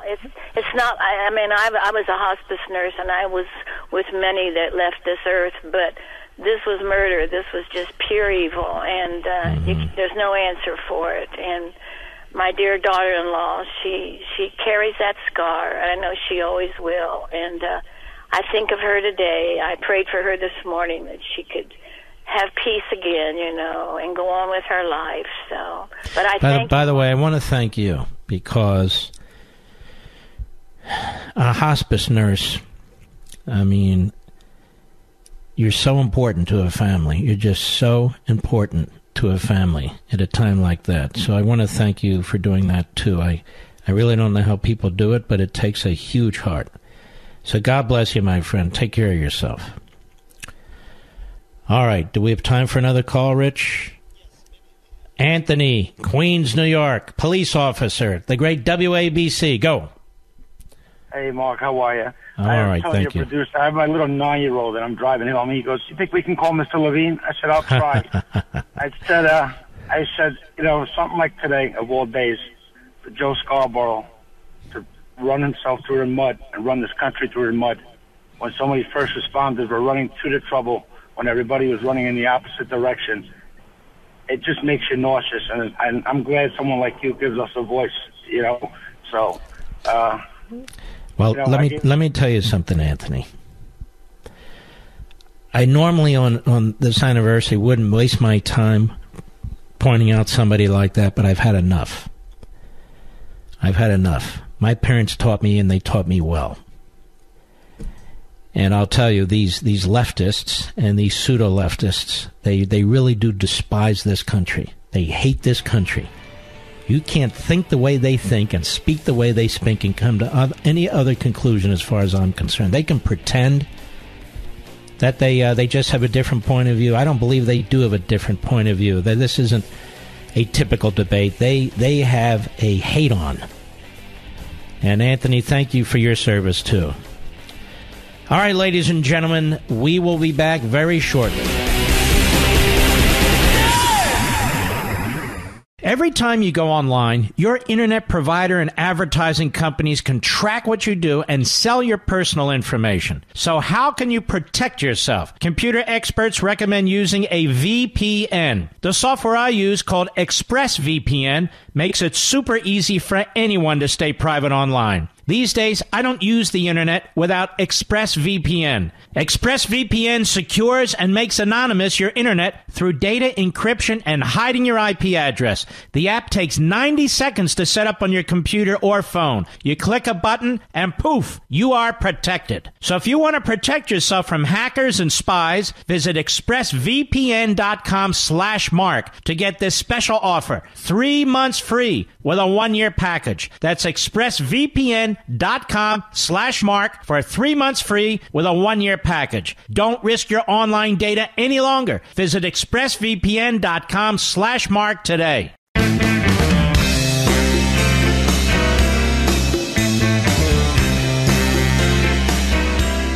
It's not. I mean, I was a hospice nurse, and I was with many that left this earth, but this was murder. This was just pure evil, and there's no answer for it. And my dear daughter-in-law, she carries that scar, and I know she always will. And I think of her today. I prayed for her this morning that she could have peace again, and go on with her life. So, but By the way, I want to thank you because a hospice nurse, I mean, you're so important to a family. You're just so important to a family at a time like that. So I want to thank you for doing that too. I really don't know how people do it, but it takes a huge heart. So God bless you, my friend. Take care of yourself. All right. Do we have time for another call, Rich? Anthony, Queens, New York, police officer, the great WABC. Go. Hey, Mark, how are you? All right, thank you. Producer, I have my little 9-year-old, and I'm driving him home. He goes, "You think we can call Mr. Levin?" I said, "I'll try." I said, something like today, of all days, for Joe Scarborough to run himself through the mud and run this country through the mud when so many first responders were running to the trouble when everybody was running in the opposite direction. It just makes you nauseous, and I'm glad someone like you gives us a voice, So, well, let me tell you something, Anthony. I normally on this anniversary wouldn't waste my time pointing out somebody like that, but I've had enough. My parents taught me, and they taught me well. And I'll tell you, these leftists and these pseudo-leftists, they really do despise this country. They hate this country. You can't think the way they think and speak the way they speak and come to any other conclusion as far as I'm concerned. They can pretend that they just have a different point of view. I don't believe they do have a different point of view. That this isn't a typical debate. They have a hate-on. And, Anthony, thank you for your service, too. All right, ladies and gentlemen, we will be back very shortly. Every time you go online, your internet provider and advertising companies can track what you do and sell your personal information. So how can you protect yourself? Computer experts recommend using a VPN. The software I use, called ExpressVPN, makes it super easy for anyone to stay private online. These days, I don't use the internet without ExpressVPN. ExpressVPN secures and makes anonymous your internet through data encryption and hiding your IP address. The app takes 90 seconds to set up on your computer or phone. You click a button and poof, you are protected. So if you want to protect yourself from hackers and spies, visit expressvpn.com/Mark to get this special offer. 3 months free with a 1-year package. That's expressvpn.com/Mark for 3 months free with a 1-year package. Don't risk your online data any longer. Visit expressvpn.com/Mark today.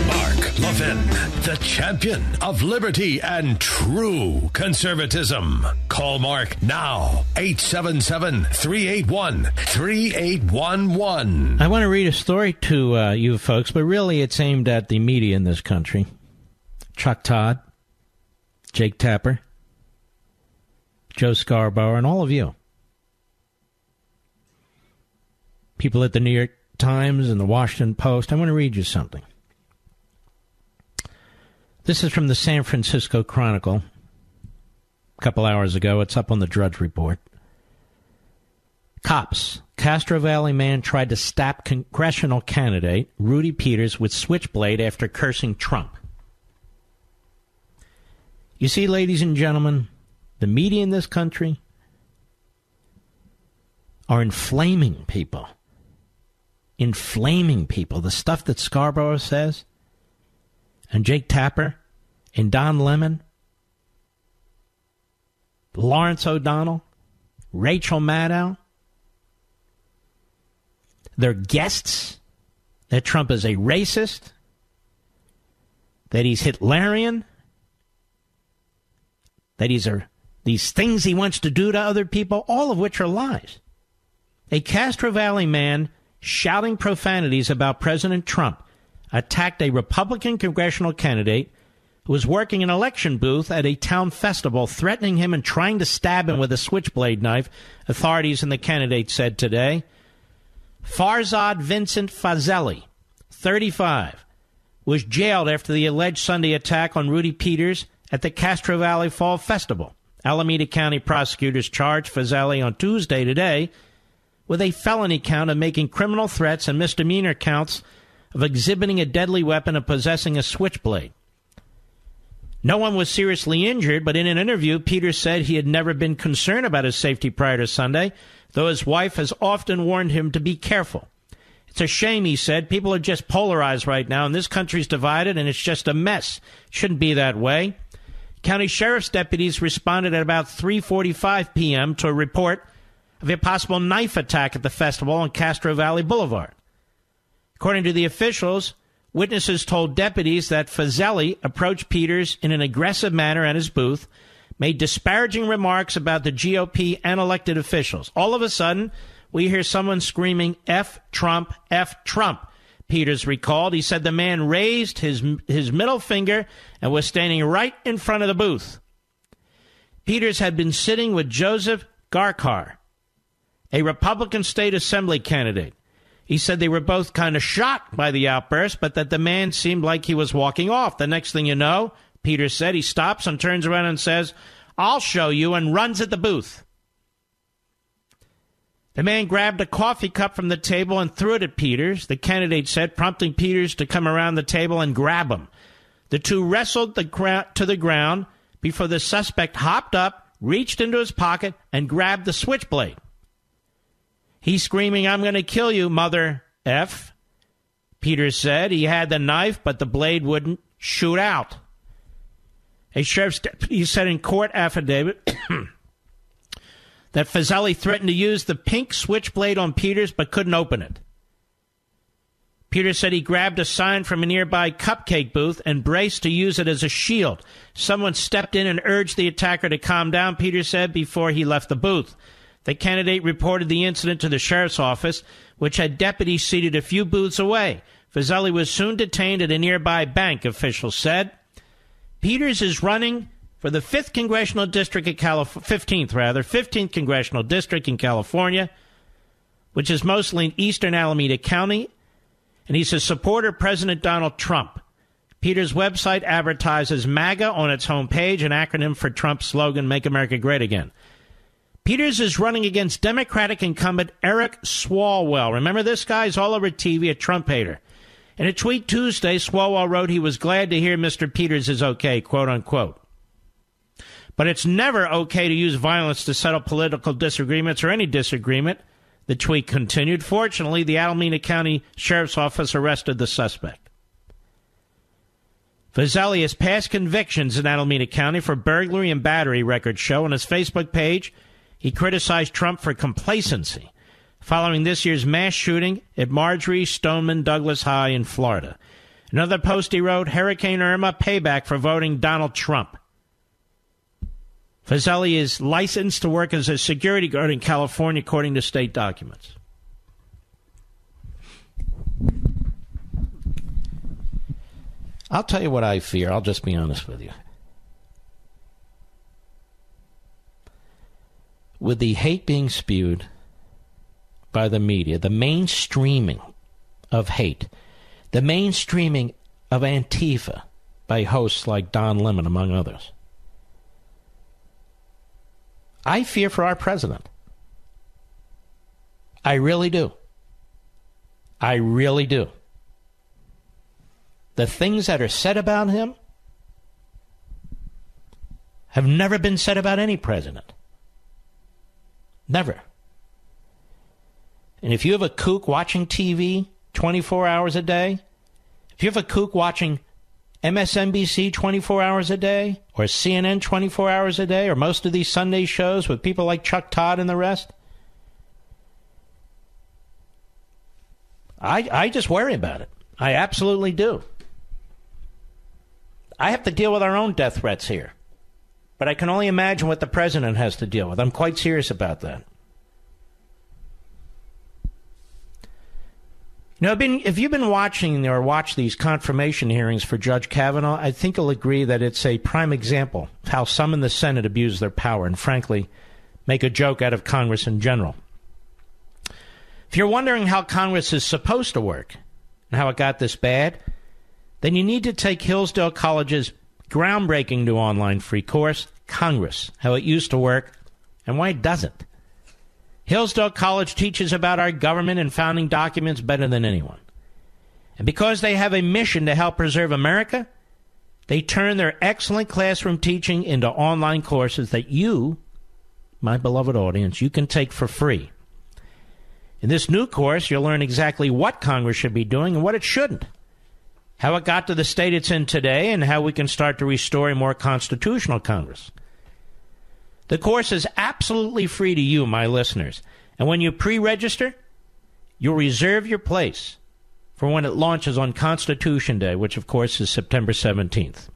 Mark Levin, the champion of liberty and true conservatism. Call Mark now, 877-381-3811. I want to read a story to you folks, but really it's aimed at the media in this country. Chuck Todd, Jake Tapper, Joe Scarborough, and all of you. People at the New York Times and the Washington Post. I want to read you something. This is from the San Francisco Chronicle a couple hours ago. It's up on the Drudge Report. Cops. Castro Valley man tried to stab congressional candidate Rudy Peters with switchblade after cursing Trump. You see, ladies and gentlemen, the media in this country are inflaming people. Inflaming people. The stuff that Scarborough says, and Jake Tapper, and Don Lemon, Lawrence O'Donnell, Rachel Maddow, they're guests, that Trump is a racist, that he's Hitlerian, that these things he wants to do to other people, all of which are lies. A Castro Valley man shouting profanities about President Trump attacked a Republican congressional candidate who was working an election booth at a town festival, threatening him and trying to stab him with a switchblade knife, authorities and the candidate said today. Farzad Vincent Fazeli, 35, was jailed after the alleged Sunday attack on Rudy Peters at the Castro Valley Fall Festival. Alameda County prosecutors charged Fazeli on Tuesday today with a felony count of making criminal threats and misdemeanor counts of exhibiting a deadly weapon and possessing a switchblade. No one was seriously injured, but in an interview, Peters said he had never been concerned about his safety prior to Sunday, though his wife has often warned him to be careful. It's a shame, he said. People are just polarized right now, and this country's divided, and it's just a mess. Shouldn't be that way. County sheriff's deputies responded at about 3:45 p.m. to a report of a possible knife attack at the festival on Castro Valley Boulevard. According to the officials, witnesses told deputies that Fazeli approached Peters in an aggressive manner at his booth, made disparaging remarks about the GOP and elected officials. All of a sudden, we hear someone screaming, F Trump, F Trump, Peters recalled. He said the man raised his middle finger and was standing right in front of the booth. Peters had been sitting with Joseph Garkar, a Republican state assembly candidate. He said they were both kind of shocked by the outburst, but that the man seemed like he was walking off. The next thing you know, Peters said, he stops and turns around and says, I'll show you, and runs at the booth. The man grabbed a coffee cup from the table and threw it at Peters, the candidate said, prompting Peters to come around the table and grab him. The two wrestled to the ground before the suspect hopped up, reached into his pocket, and grabbed the switchblade. He's screaming, I'm going to kill you, mother F. Peters said he had the knife, but the blade wouldn't shoot out. A sheriff's deputy said in court affidavit that Fazeli threatened to use the pink switchblade on Peters but couldn't open it. Peters said he grabbed a sign from a nearby cupcake booth and braced to use it as a shield. Someone stepped in and urged the attacker to calm down, Peters said, before he left the booth. The candidate reported the incident to the sheriff's office, which had deputies seated a few booths away. Fazeli was soon detained at a nearby bank, officials said. Peters is running for the 5th Congressional District of 15th Congressional District in California, which is mostly in eastern Alameda County, and he's a supporter of President Donald Trump. Peters' website advertises MAGA on its homepage, an acronym for Trump's slogan, Make America Great Again. Peters is running against Democratic incumbent Eric Swalwell. Remember this guy? He's all over TV, a Trump hater. In a tweet Tuesday, Swalwell wrote he was glad to hear Mr. Peters is okay, quote unquote. But it's never okay to use violence to settle political disagreements or any disagreement, the tweet continued. Fortunately, the Alameda County Sheriff's Office arrested the suspect. Fazeli has past convictions in Alameda County for burglary and battery, records show. On his Facebook page, he criticized Trump for complacency following this year's mass shooting at Marjorie Stoneman Douglas High in Florida. Another post he wrote, Hurricane Irma, payback for voting Donald Trump. Fazeli is licensed to work as a security guard in California, according to state documents. I'll tell you what I fear. I'll just be honest with you. With the hate being spewed by the media, the mainstreaming of hate, the mainstreaming of Antifa by hosts like Don Lemon, among others, I fear for our president. I really do. I really do. The things that are said about him have never been said about any president. Never. And if you have a kook watching TV 24 hours a day, if you have a kook watching MSNBC 24 hours a day, or CNN 24 hours a day, or most of these Sunday shows with people like Chuck Todd and the rest, I just worry about it. I absolutely do. I have to deal with our own death threats here. But I can only imagine what the president has to deal with. I'm quite serious about that. if you've been watching or watched these confirmation hearings for Judge Kavanaugh, I think you'll agree that it's a prime example of how some in the Senate abuse their power and, frankly, make a joke out of Congress in general. If you're wondering how Congress is supposed to work and how it got this bad, then you need to take Hillsdale College's groundbreaking new online free course, Congress, How It Used to Work and Why It Doesn't. Hillsdale College teaches about our government and founding documents better than anyone. And because they have a mission to help preserve America, they turn their excellent classroom teaching into online courses that you, my beloved audience, you can take for free. In this new course, you'll learn exactly what Congress should be doing and what it shouldn't, how it got to the state it's in today, and how we can start to restore a more constitutional Congress. The course is absolutely free to you, my listeners, and when you pre-register, you'll reserve your place for when it launches on Constitution Day, which, of course, is September 17th.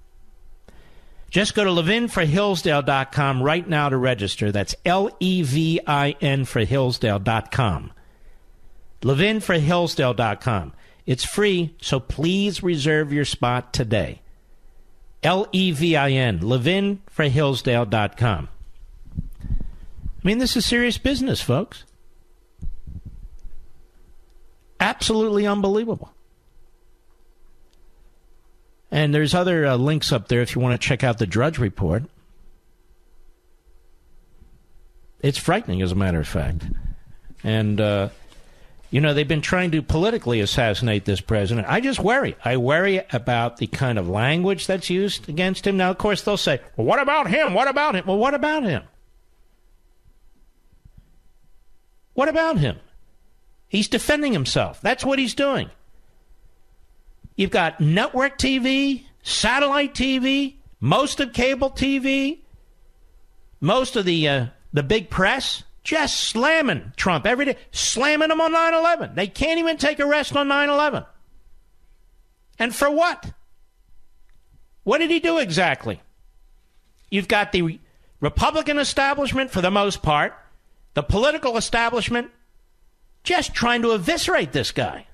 Just go to levinforhillsdale.com right now to register. That's Levin for Hillsdale.com. Levinforhillsdale.com. It's free, so please reserve your spot today. Levin, levinforhillsdale.com. I mean, this is serious business, folks. Absolutely unbelievable. And there's other links up there if you want to check out the Drudge Report. It's frightening, as a matter of fact. And, they've been trying to politically assassinate this president. I just worry. I worry about the kind of language that's used against him. Now, of course, they'll say, well, what about him? What about him? Well, what about him? What about him? He's defending himself. That's what he's doing. You've got network TV, satellite TV, most of cable TV, most of the big press just slamming Trump every day, slamming him on 9/11. They can't even take a rest on 9/11. And for what? What did he do exactly? You've got the Republican establishment, for the most part, the political establishment, just trying to eviscerate this guy.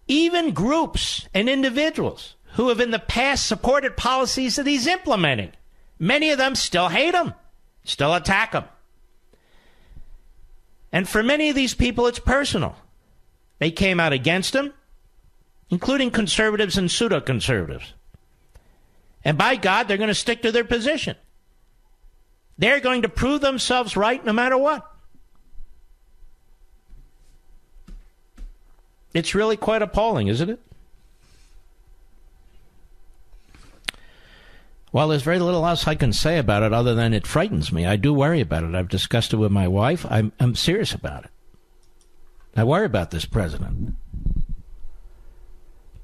Even groups and individuals who have in the past supported policies that he's implementing, many of them still hate him, still attack him. And for many of these people, it's personal. They came out against him, including conservatives and pseudo-conservatives. And by God, they're going to stick to their position. They're going to prove themselves right no matter what. It's really quite appalling, isn't it? Well, there's very little else I can say about it other than it frightens me. I do worry about it. I've discussed it with my wife. I'm serious about it. I worry about this president.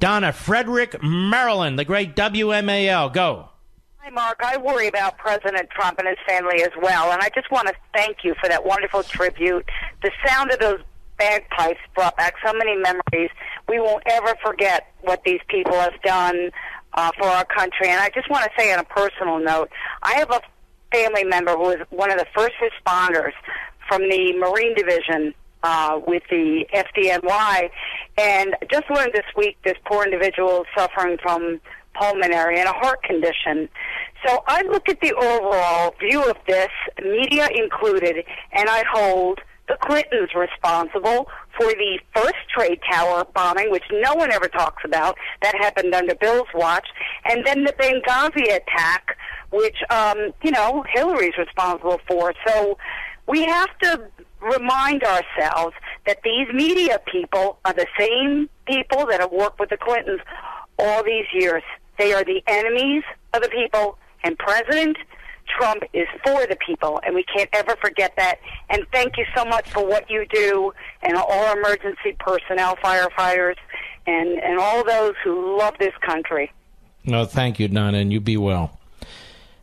Donna, Frederick, Maryland, the great WMAL. Go. Hi, Mark. I worry about President Trump and his family as well, and I just want to thank you for that wonderful tribute. The sound of those bagpipes brought back so many memories. We won't ever forget what these people have done for our country. And I just want to say on a personal note, I have a family member who was one of the first responders from the Marine Division with the FDNY, and just learned this week this poor individual is suffering from pulmonary and a heart condition. So I look at the overall view of this, media included, and I hold the Clintons responsible for the first trade tower bombing, which no one ever talks about. That happened under Bill's watch. And then the Benghazi attack, which, Hillary's responsible for. So we have to remind ourselves that these media people are the same people that have worked with the Clintons all these years. They are the enemies of the people, and President Trump is for the people, and we can't ever forget that. And thank you so much for what you do, and all emergency personnel, firefighters, and all those who love this country. No, thank you, Donna, and you be well.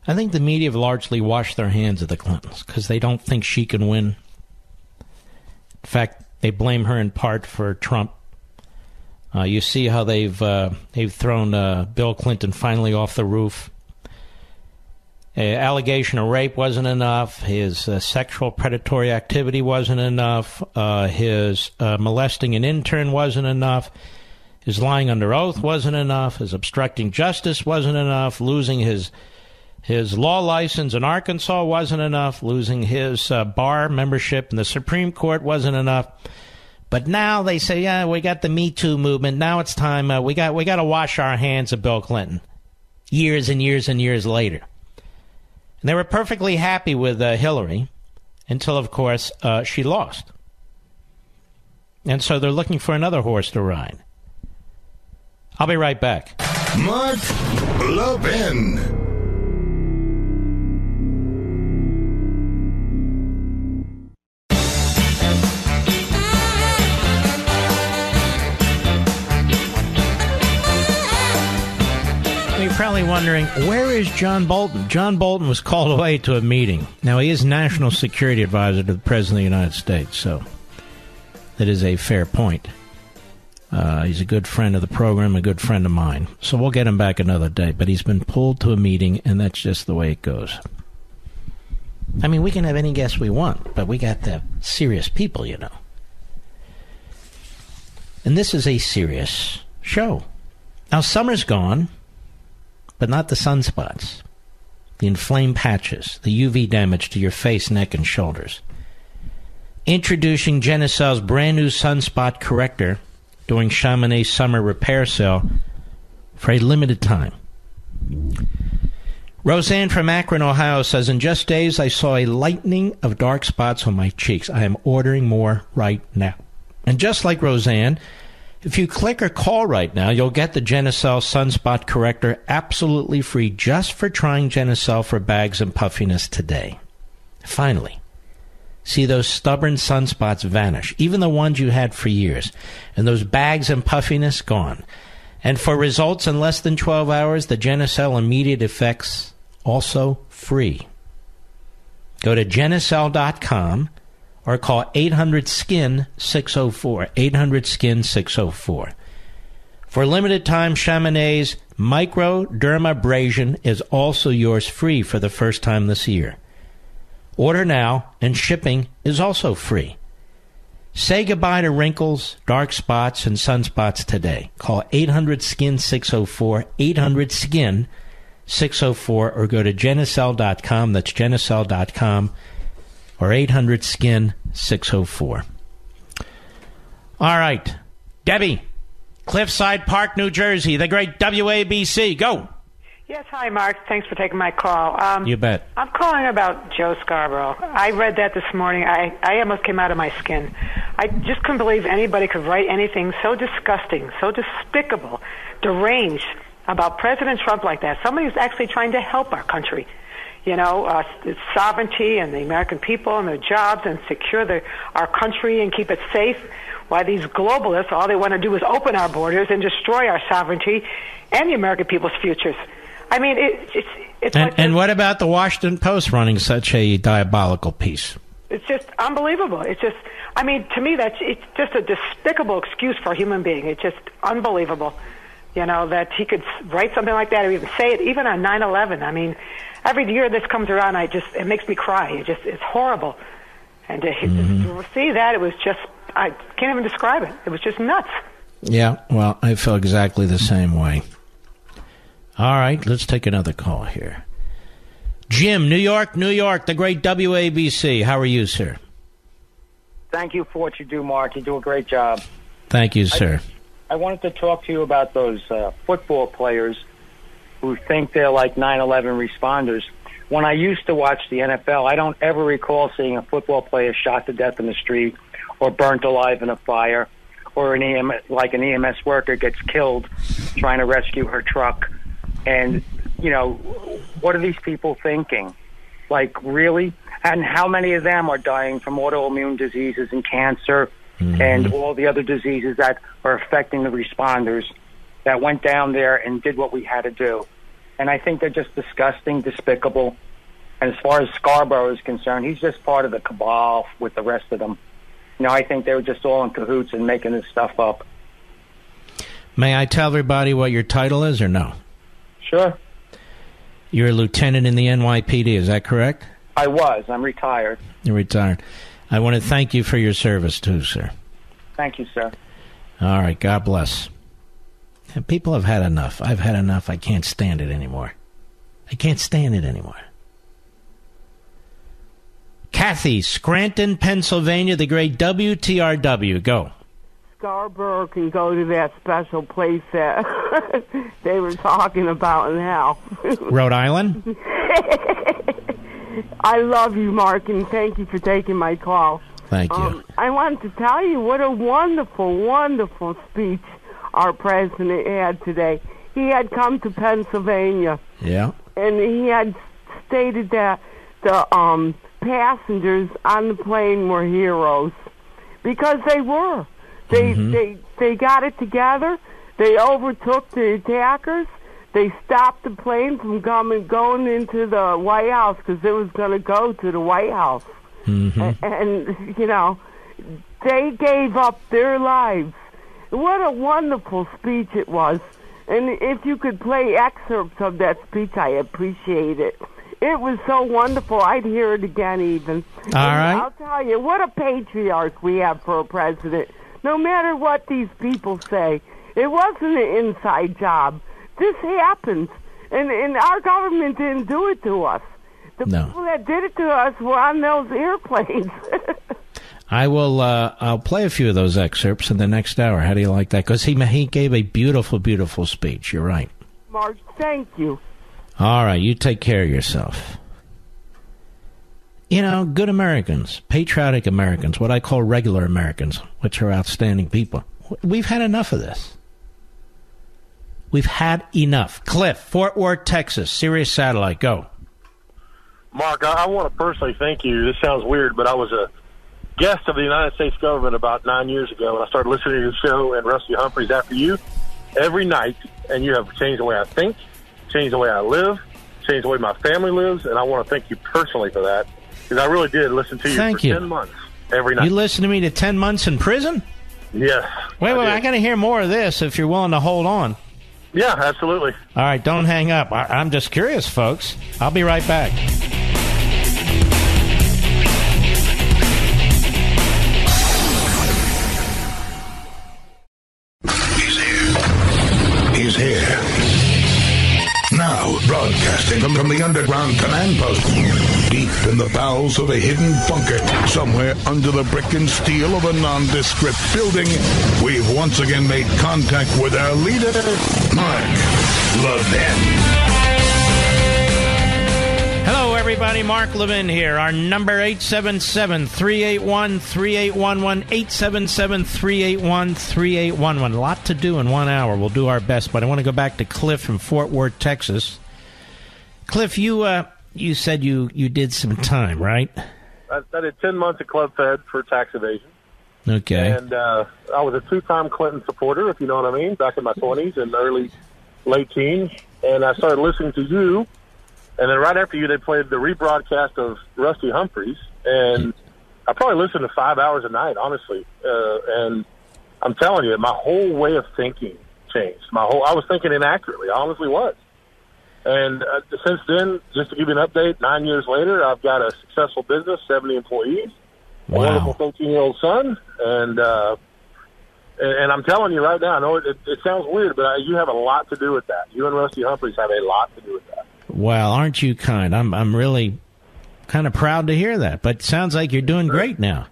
I think the media have largely washed their hands of the Clintons because they don't think she can win. In fact, they blame her in part for Trump. You see how they've thrown Bill Clinton finally off the roof. allegation of rape wasn't enough. His sexual predatory activity wasn't enough. His molesting an intern wasn't enough. His lying under oath wasn't enough. His obstructing justice wasn't enough. Losing his law license in Arkansas wasn't enough. Losing his bar membership in the Supreme Court wasn't enough. But now they say, yeah, we got the Me Too movement. Now it's time. We got to wash our hands of Bill Clinton. Years and years and years later. And they were perfectly happy with Hillary until, of course, she lost. And so they're looking for another horse to ride. I'll be right back. Mark Levin. You're probably wondering, where is John Bolton? John Bolton was called away to a meeting. Now, he is National Security Advisor to the President of the United States, so that is a fair point. He's a good friend of the program, a good friend of mine. So we'll get him back another day, but he's been pulled to a meeting, and that's just the way it goes. I mean, we can have any guest we want, but we got the serious people, you know. And this is a serious show. Now, summer's gone, but not the sunspots, the inflamed patches, the UV damage to your face, neck, and shoulders. Introducing Genucel's brand new sunspot corrector during Chamonix's summer repair sale for a limited time. Roseanne from Akron, Ohio says, in just days I saw a lightening of dark spots on my cheeks. I am ordering more right now. And just like Roseanne, if you click or call right now, you'll get the Genucel Sunspot Corrector absolutely free just for trying Genucel for bags and puffiness today. Finally, see those stubborn sunspots vanish, even the ones you had for years, and those bags and puffiness gone. And for results in less than 12 hours, the Genucel Immediate Effects also free. Go to Genucel.com or call 800-SKIN-604, 800-SKIN-604. For a limited time, Chamonix's microdermabrasion is also yours free for the first time this year. Order now, and shipping is also free. Say goodbye to wrinkles, dark spots, and sunspots today. Call 800-SKIN-604, 800-SKIN-604, or go to Genucel.com, that's Genucel.com, or 800-SKIN-604. All right. Debbie, Cliffside Park, New Jersey, the great WABC. Go. Yes, hi, Mark. Thanks for taking my call. You bet. I'm calling about Joe Scarborough. I read that this morning. I almost came out of my skin. I just couldn't believe anybody could write anything so disgusting, so despicable, deranged about President Trump like that. Somebody who's actually trying to help our country. You know, its sovereignty and the American people and their jobs and secure our country and keep it safe. Why these globalists, all they want to do is open our borders and destroy our sovereignty and the American people's futures. I mean, it's like... And what about the Washington Post running such a diabolical piece? It's just unbelievable. It's just, I mean, to me, it's just a despicable excuse for a human being. It's just unbelievable, you know, that he could write something like that or even say it, even on 9/11. I mean... Every year this comes around, it makes me cry. It's horrible. And to see that, it was just, I can't even describe it. It was just nuts. Yeah, well, I feel exactly the same way. All right, let's take another call here. Jim, New York, the great WABC. How are you, sir? Thank you for what you do, Mark. You do a great job. Thank you, sir. I wanted to talk to you about those football players who think they're like 9/11 responders. When I used to watch the NFL, I don't ever recall seeing a football player shot to death in the street or burnt alive in a fire or an EMS worker gets killed trying to rescue her truck. And, you know, what are these people thinking? Like, really? And how many of them are dying from autoimmune diseases and cancer and all the other diseases that are affecting the responders that went down there and did what we had to do? And I think they're just disgusting, despicable. And as far as Scarborough is concerned, he's just part of the cabal with the rest of them. You know, I think they were just all in cahoots and making this stuff up. May I tell everybody what your title is or no? Sure. You're a lieutenant in the NYPD, is that correct? I was. I'm retired. You're retired. I want to thank you for your service, too, sir. Thank you, sir. All right, God bless. People have had enough. I've had enough. I can't stand it anymore. I can't stand it anymore. Kathy, Scranton, Pennsylvania, the great WTRW. Go. Scarborough can go to that special place that they were talking about now. Rhode Island? I love you, Mark, and thank you for taking my call. Thank you. I wanted to tell you what a wonderful, wonderful speech our president had today. He had come to Pennsylvania. Yeah. And he had stated that the passengers on the plane were heroes. Because they were. They got it together. They overtook the attackers. They stopped the plane from going into the White House because it was going to go to the White House. Mm-hmm. And, you know, they gave up their lives. What a wonderful speech it was. And if you could play excerpts of that speech, I appreciate it. It was so wonderful. I'd hear it again even. All right. I'll tell you, what a patriarch we have for a president. No matter what these people say, it wasn't an inside job. This happened, and our government didn't do it to us. The people that did it to us were on those airplanes. I will. I'll play a few of those excerpts in the next hour. How do you like that? Because he gave a beautiful, beautiful speech. You're right. Mark, thank you. All right, you take care of yourself. You know, good Americans, patriotic Americans, what I call regular Americans, which are outstanding people. We've had enough of this. We've had enough. Cliff, Fort Worth, Texas, Sirius Satellite, go. Mark, I want to personally thank you. This sounds weird, but I was a guest of the United States government about 9 years ago, and I started listening to your show and Rusty Humphreys after you every night, and you have changed the way I think, changed the way I live, changed the way my family lives, and I want to thank you personally for that, because I really did listen to you for 10 months every night. You listened to me to 10 months in prison? Yes. Wait, I got to hear more of this if you're willing to hold on. Yeah, absolutely. All right, don't hang up. I'm just curious, folks. I'll be right back. He's here. Now, broadcasting from the underground command post, deep in the bowels of a hidden bunker, somewhere under the brick and steel of a nondescript building, we've once again made contact with our leader, Mark Levin. Hello, everybody. Mark Levin here. Our number, 877-381-3811, 877-381-3811. A lot to do in 1 hour. We'll do our best, but I want to go back to Cliff from Fort Worth, Texas. Cliff, you said you did some time, right? I did 10 months at Club Fed for tax evasion. Okay. And I was a two-time Clinton supporter, if you know what I mean, back in my 20s and late teens. And I started listening to you. And then right after you, they played the rebroadcast of Rusty Humphreys. And I probably listened to 5 hours a night, honestly. And I'm telling you, my whole way of thinking changed. I was thinking inaccurately. I honestly was. And since then, just to give you an update, 9 years later, I've got a successful business, 70 employees, a wonderful 13-year-old son. And I'm telling you right now, I know it sounds weird, but you have a lot to do with that. You and Rusty Humphreys have a lot to do with that. Well, aren't you kind? I'm really kind of proud to hear that. But it sounds like you're doing great now.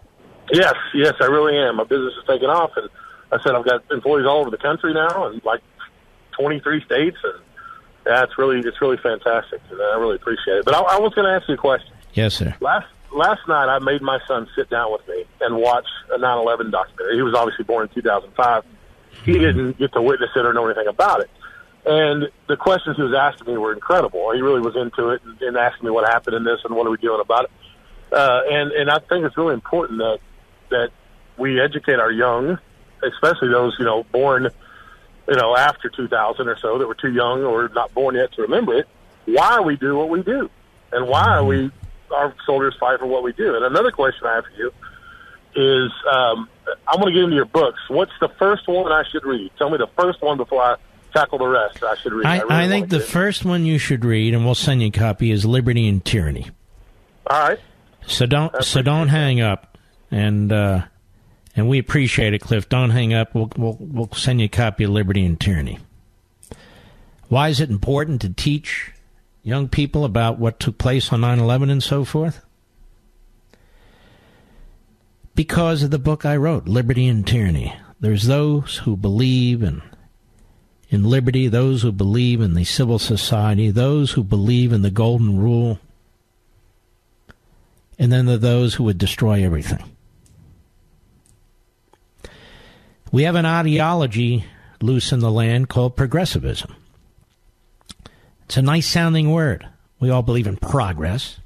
Yes, I really am. My business is taking off, and I said I've got employees all over the country now, and like 23 states, and it's really fantastic, and I really appreciate it. But I was going to ask you a question. Yes, sir. Last night, I made my son sit down with me and watch a 9/11 documentary. He was obviously born in 2005. He didn't get to witness it or know anything about it. And the questions he was asking me were incredible. He really was into it and asking me what happened in this and what are we doing about it. And I think it's really important that we educate our young, especially those, born, after 2000 or so that were too young or not born yet to remember it, why we do what we do and why our soldiers fight for what we do. And another question I have for you is, I'm going to get into your books. What's the first one I should read? Tell me the first one before I tackle the rest. I should read. I think the first one you should read, and we'll send you a copy, is Liberty and Tyranny. All right. So don't hang up, and we appreciate it, Cliff. Don't hang up. We'll send you a copy of Liberty and Tyranny. Why is it important to teach young people about what took place on 9/11 and so forth? Because of the book I wrote, Liberty and Tyranny. There's those who believe in liberty, those who believe in the civil society, those who believe in the golden rule, and then there are those who would destroy everything. We have an ideology loose in the land called progressivism. It's a nice-sounding word. We all believe in progress.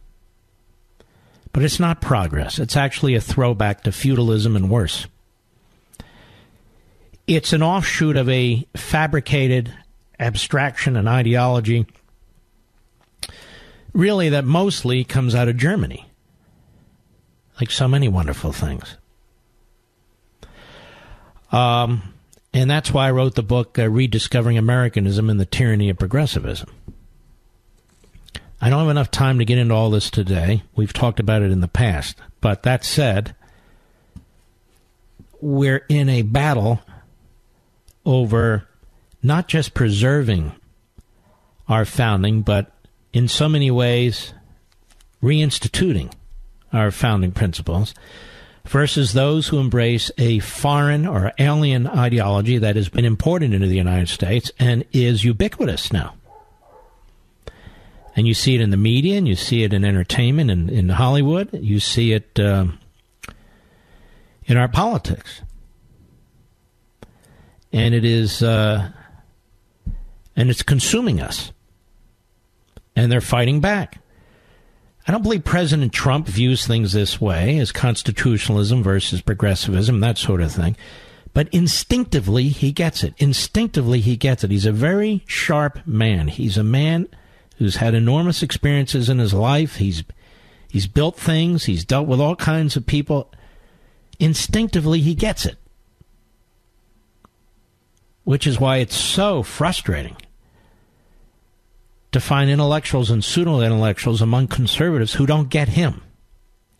But it's not progress. It's actually a throwback to feudalism and worse. It's an offshoot of a fabricated abstraction and ideology, really, that mostly comes out of Germany, like so many wonderful things. And that's why I wrote the book, Rediscovering Americanism and the Tyranny of Progressivism. I don't have enough time to get into all this today. We've talked about it in the past. But that said, we're in a battle over not just preserving our founding, but in so many ways reinstituting our founding principles, versus those who embrace a foreign or alien ideology that has been imported into the United States and is ubiquitous now. And you see it in the media, and you see it in entertainment, and in Hollywood. You see it in our politics. And it is, and it's consuming us. And they're fighting back. I don't believe President Trump views things this way, as constitutionalism versus progressivism, that sort of thing. But instinctively, he gets it. Instinctively, he gets it. He's a very sharp man. He's a man who's had enormous experiences in his life. He's built things. He's dealt with all kinds of people. Instinctively, he gets it. Which is why it's so frustrating to find intellectuals and pseudo-intellectuals among conservatives who don't get him.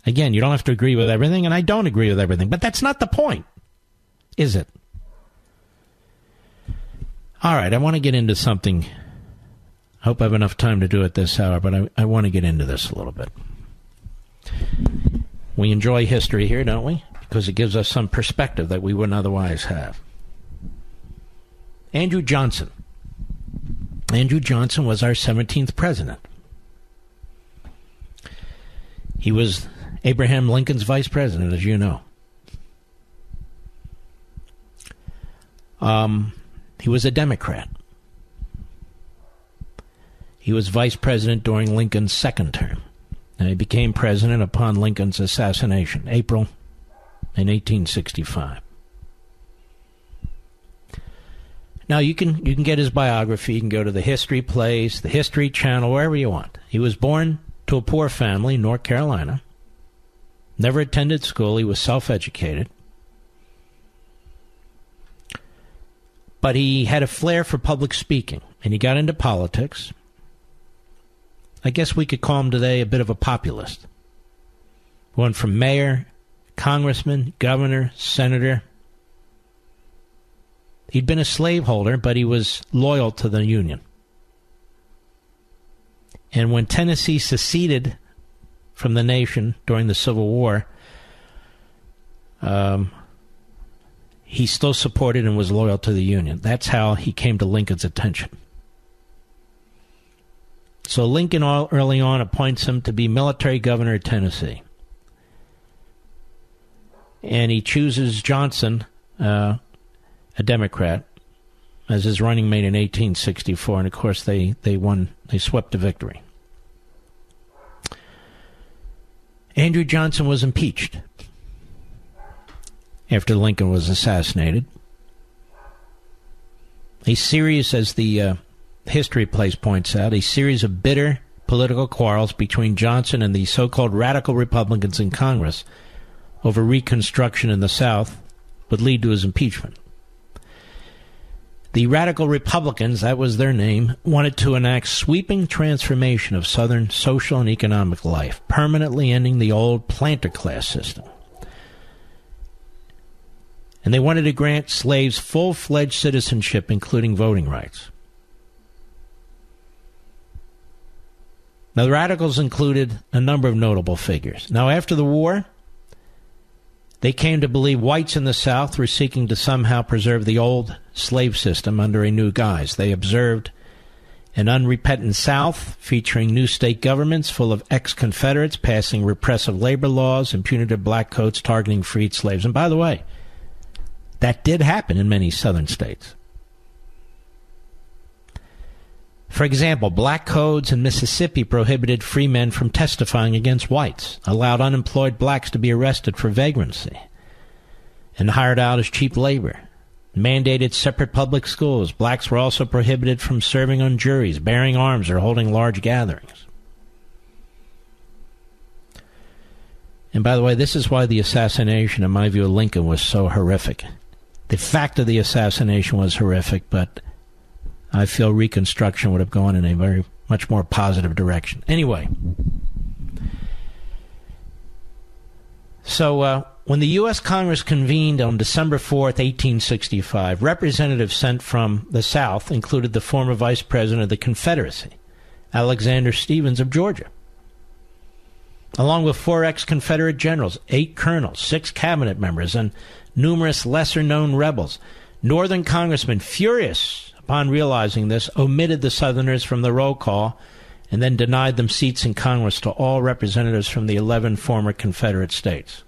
Again, you don't have to agree with everything, and I don't agree with everything, but that's not the point, is it? All right, I want to get into something. I hope I have enough time to do it this hour, but I want to get into this a little bit. We enjoy history here, don't we? Because it gives us some perspective that we wouldn't otherwise have. Andrew Johnson. Andrew Johnson was our 17th president. He was Abraham Lincoln's vice president, as you know. He was a Democrat. He was vice president during Lincoln's second term. And he became president upon Lincoln's assassination, April in 1865. Now, you can get his biography. You can go to the History Place, the History Channel, wherever you want. He was born to a poor family in North Carolina. Never attended school. He was self-educated. But he had a flair for public speaking, and he got into politics. I guess we could call him today a bit of a populist. Went from mayor, congressman, governor, senator. He'd been a slaveholder, but he was loyal to the Union. And when Tennessee seceded from the nation during the Civil War, he still supported and was loyal to the Union. That's how he came to Lincoln's attention. So Lincoln early on appoints him to be military governor of Tennessee. And he chooses Johnson, a Democrat, as his running mate in 1864. And, of course, they won. They swept the victory. Andrew Johnson was impeached after Lincoln was assassinated. A series, as the History Place points out, a series of bitter political quarrels between Johnson and the so-called radical Republicans in Congress over Reconstruction in the South would lead to his impeachment. The radical Republicans, that was their name, wanted to enact sweeping transformation of Southern social and economic life, permanently ending the old planter class system. And they wanted to grant slaves full-fledged citizenship, including voting rights. Now, the radicals included a number of notable figures. Now, after the war, they came to believe whites in the South were seeking to somehow preserve the old slave system under a new guise. They observed an unrepentant South featuring new state governments full of ex-Confederates passing repressive labor laws and punitive black codes targeting freed slaves. And by the way, that did happen in many Southern states. For example, black codes in Mississippi prohibited free men from testifying against whites, allowed unemployed blacks to be arrested for vagrancy, and hired out as cheap labor, mandated separate public schools. Blacks were also prohibited from serving on juries, bearing arms, or holding large gatherings. And by the way, this is why the assassination, in my view, of Lincoln was so horrific. The fact of the assassination was horrific, but I feel Reconstruction would have gone in a very much more positive direction. Anyway, so when the U.S. Congress convened on December 4th, 1865, representatives sent from the South included the former Vice President of the Confederacy, Alexander Stephens of Georgia, along with 4 ex-Confederate generals, 8 colonels, 6 cabinet members, and numerous lesser-known rebels. Northern congressmen, furious upon realizing this, omitted the Southerners from the roll call and then denied them seats in Congress to all representatives from the 11 former Confederate states.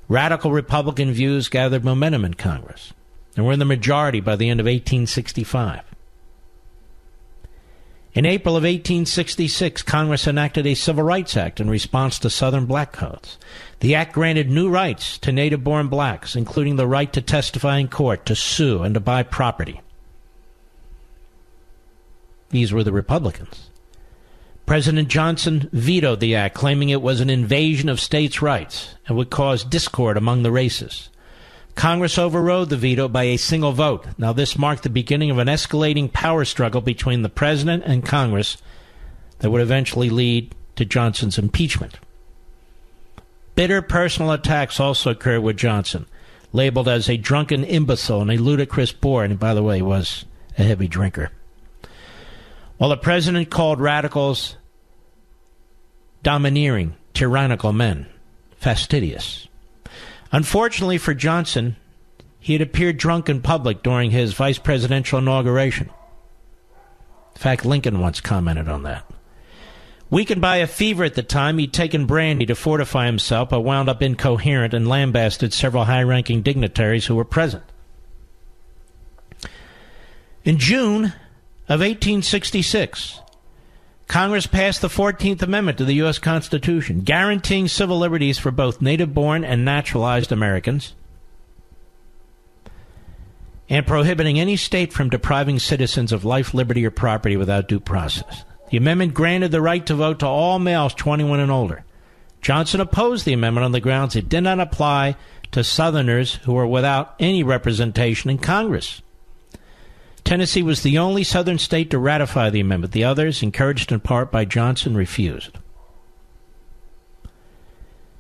Radical Republican views gathered momentum in Congress and were in the majority by the end of 1865. In April of 1866, Congress enacted a Civil Rights Act in response to Southern black codes. The act granted new rights to native-born blacks, including the right to testify in court, to sue, and to buy property. These were the Republicans. President Johnson vetoed the act, claiming it was an invasion of states' rights and would cause discord among the races. Congress overrode the veto by a single vote. Now, this marked the beginning of an escalating power struggle between the president and Congress that would eventually lead to Johnson's impeachment. Bitter personal attacks also occurred with Johnson, labeled as a drunken imbecile and a ludicrous bore, and by the way, was a heavy drinker. While the president called radicals domineering, tyrannical men, fastidious. Unfortunately for Johnson, he had appeared drunk in public during his vice presidential inauguration. In fact, Lincoln once commented on that. Weakened by a fever at the time, he'd taken brandy to fortify himself, but wound up incoherent and lambasted several high-ranking dignitaries who were present. In June of 1866, Congress passed the 14th Amendment to the U.S. Constitution, guaranteeing civil liberties for both native-born and naturalized Americans, and prohibiting any state from depriving citizens of life, liberty, or property without due process. The amendment granted the right to vote to all males 21 and older. Johnson opposed the amendment on the grounds it did not apply to Southerners who were without any representation in Congress. Tennessee was the only Southern state to ratify the amendment. The others, encouraged in part by Johnson, refused.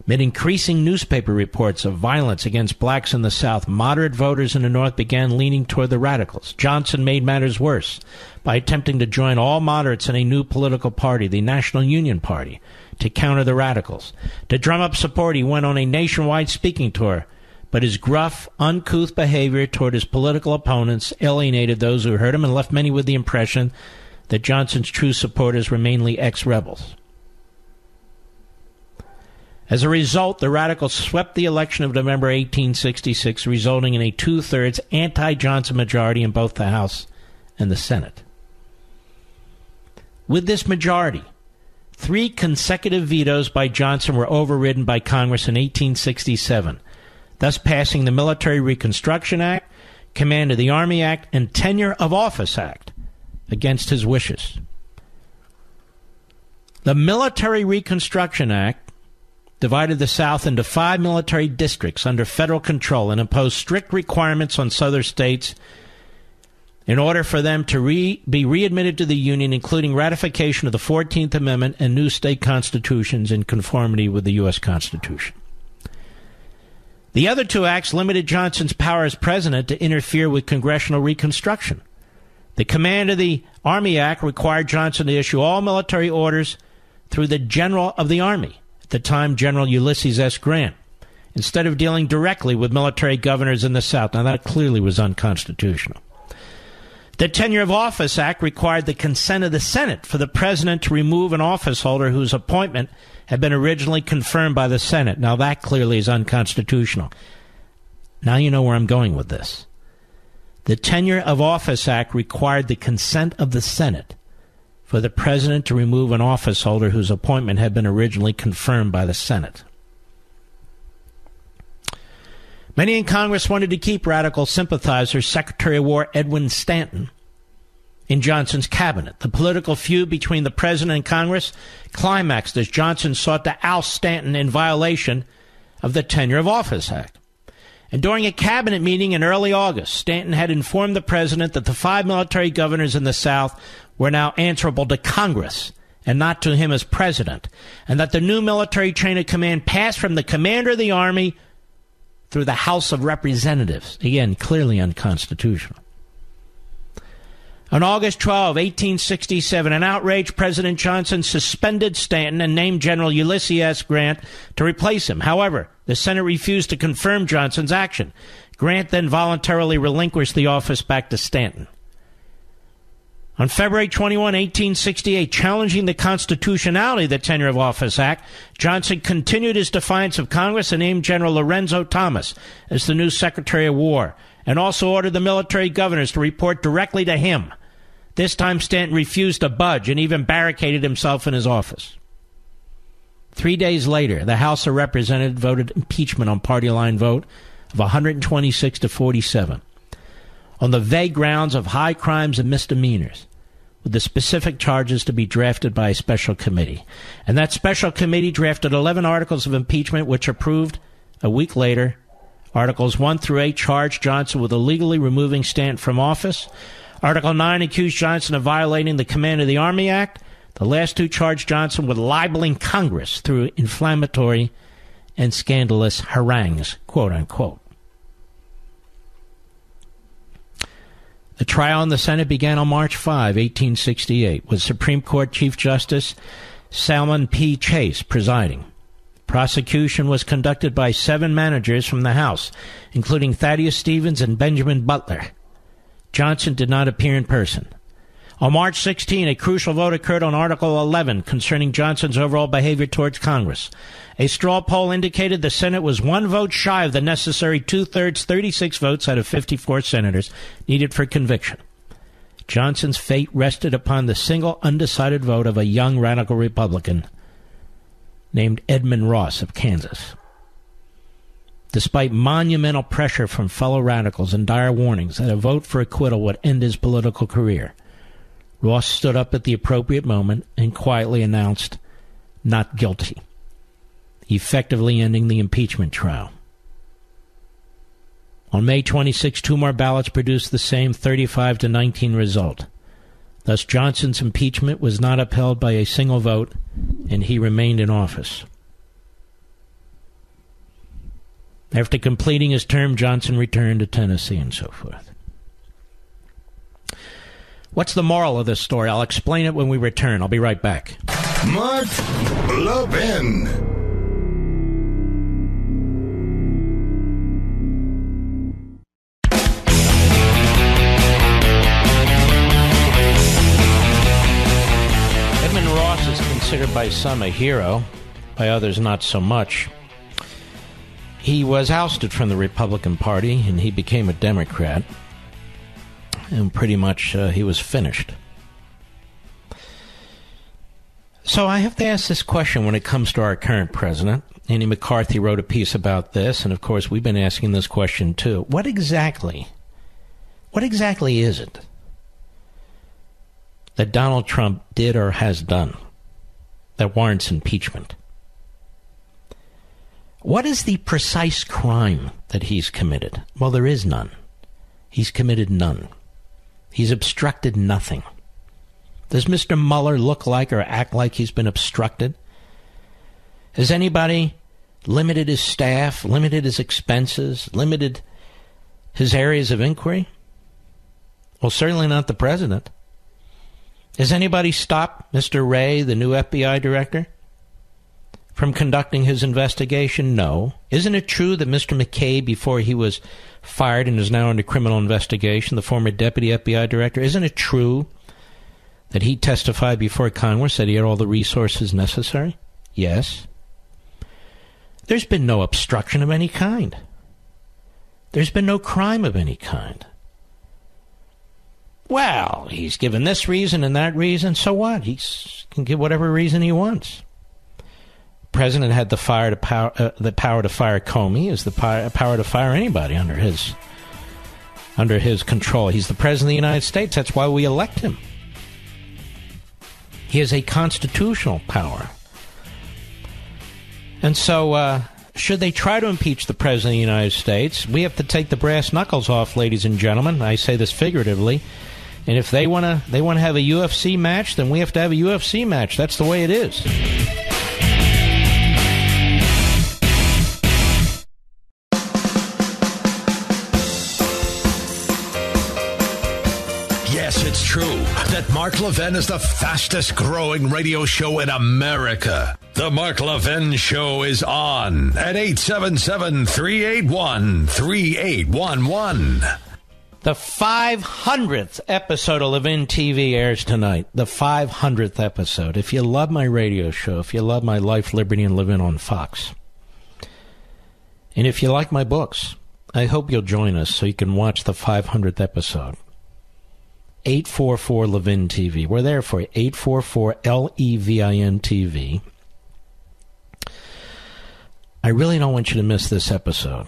Amid increasing newspaper reports of violence against blacks in the South, moderate voters in the North began leaning toward the radicals. Johnson made matters worse by attempting to join all moderates in a new political party, the National Union Party, to counter the radicals. To drum up support, he went on a nationwide speaking tour, but his gruff, uncouth behavior toward his political opponents alienated those who heard him and left many with the impression that Johnson's true supporters were mainly ex-rebels. As a result, the radicals swept the election of November 1866, resulting in a two-thirds anti-Johnson majority in both the House and the Senate. With this majority, 3 consecutive vetoes by Johnson were overridden by Congress in 1867, thus passing the Military Reconstruction Act, Command of the Army Act, and Tenure of Office Act against his wishes. The Military Reconstruction Act divided the South into 5 military districts under federal control and imposed strict requirements on southern states in order for them to be readmitted to the Union, including ratification of the 14th Amendment and new state constitutions in conformity with the U.S. Constitution. The other two acts limited Johnson's power as president to interfere with congressional reconstruction. The Command of the Army Act required Johnson to issue all military orders through the General of the Army, at the time General Ulysses S. Grant, instead of dealing directly with military governors in the South. Now, that clearly was unconstitutional. The Tenure of Office Act required the consent of the Senate for the president to remove an office holder whose appointment had been originally confirmed by the Senate. Now, that clearly is unconstitutional. Now you know where I'm going with this. The Tenure of Office Act required the consent of the Senate for the president to remove an office holder whose appointment had been originally confirmed by the Senate. Many in Congress wanted to keep radical sympathizer Secretary of War Edwin Stanton in Johnson's cabinet. The political feud between the president and Congress climaxed as Johnson sought to oust Stanton in violation of the Tenure of Office Act. And during a cabinet meeting in early August, Stanton had informed the president that the 5 military governors in the South were now answerable to Congress and not to him as president, and that the new military chain of command passed from the commander of the Army through the House of Representatives. Again, clearly unconstitutional. On August 12, 1867, an outraged President Johnson suspended Stanton and named General Ulysses S. Grant to replace him. However, the Senate refused to confirm Johnson's action. Grant then voluntarily relinquished the office back to Stanton. On February 21, 1868, challenging the constitutionality of the Tenure of Office Act, Johnson continued his defiance of Congress and named General Lorenzo Thomas as the new Secretary of War, and also ordered the military governors to report directly to him. This time Stanton refused to budge and even barricaded himself in his office. 3 days later, the House of Representatives voted impeachment on party line vote of 126 to 47 on the vague grounds of high crimes and misdemeanors, with the specific charges to be drafted by a special committee. And that special committee drafted 11 articles of impeachment, which approved a week later. Articles 1 through 8 charged Johnson with illegally removing Stanton from office. Article 9 accused Johnson of violating the Command of the Army Act. The last two charged Johnson with libeling Congress through inflammatory and scandalous harangues, quote unquote. The trial in the Senate began on March 5, 1868, with Supreme Court Chief Justice Salmon P. Chase presiding. Prosecution was conducted by 7 managers from the House, including Thaddeus Stevens and Benjamin Butler. Johnson did not appear in person. On March 16, a crucial vote occurred on Article 11 concerning Johnson's overall behavior towards Congress. A straw poll indicated the Senate was 1 vote shy of the necessary 2/3, 36 votes out of 54 senators needed for conviction. Johnson's fate rested upon the single undecided vote of a young radical Republican named Edmund Ross of Kansas. Despite monumental pressure from fellow radicals and dire warnings that a vote for acquittal would end his political career, Ross stood up at the appropriate moment and quietly announced, "Not guilty," effectively ending the impeachment trial. On May 26, 2 more ballots produced the same 35-19 result. Thus, Johnson's impeachment was not upheld by a single vote, and he remained in office. After completing his term, Johnson returned to Tennessee and so forth. What's the moral of this story? I'll explain it when we return. I'll be right back. Mark Levin. Edmund Ross is considered by some a hero, by others not so much. He was ousted from the Republican Party, and he became a Democrat. And pretty much he was finished. So I have to ask this question when it comes to our current president. Andy McCarthy wrote a piece about this, and of course we've been asking this question too. What exactly is it that Donald Trump did or has done that warrants impeachment? What is the precise crime that he's committed? Well, there is none. He's committed none. He's obstructed nothing. Does Mr. Mueller look like or act like he's been obstructed? Has anybody limited his staff, limited his expenses, limited his areas of inquiry? Well, certainly not the president. Has anybody stopped Mr. Wray, the new FBI director, from conducting his investigation? No. Isn't it true that Mr. McCabe, before he was fired and is now under criminal investigation, the former deputy FBI director, isn't it true that he testified before Congress that he had all the resources necessary? Yes. There's been no obstruction of any kind. There's been no crime of any kind. Well, he's given this reason and that reason, so what? He can give whatever reason he wants. The president had the power to fire Comey. He has the power to fire anybody under his control. He's the president of the United States. That's why we elect him. He has a constitutional power. And so, should they try to impeach the president of the United States, we have to take the brass knuckles off, ladies and gentlemen. I say this figuratively. And if they want to have a UFC match, then we have to have a UFC match. That's the way it is. Yes, it's true that Mark Levin is the fastest growing radio show in America. The Mark Levin Show is on at 877-381-3811. The 500th episode of Levin TV airs tonight. The 500th episode. If you love my radio show, if you love my Life, Liberty, and Levin on Fox, and if you like my books, I hope you'll join us so you can watch the 500th episode. 844 Levin TV. We're there for you. 844 LEVIN TV. I really don't want you to miss this episode.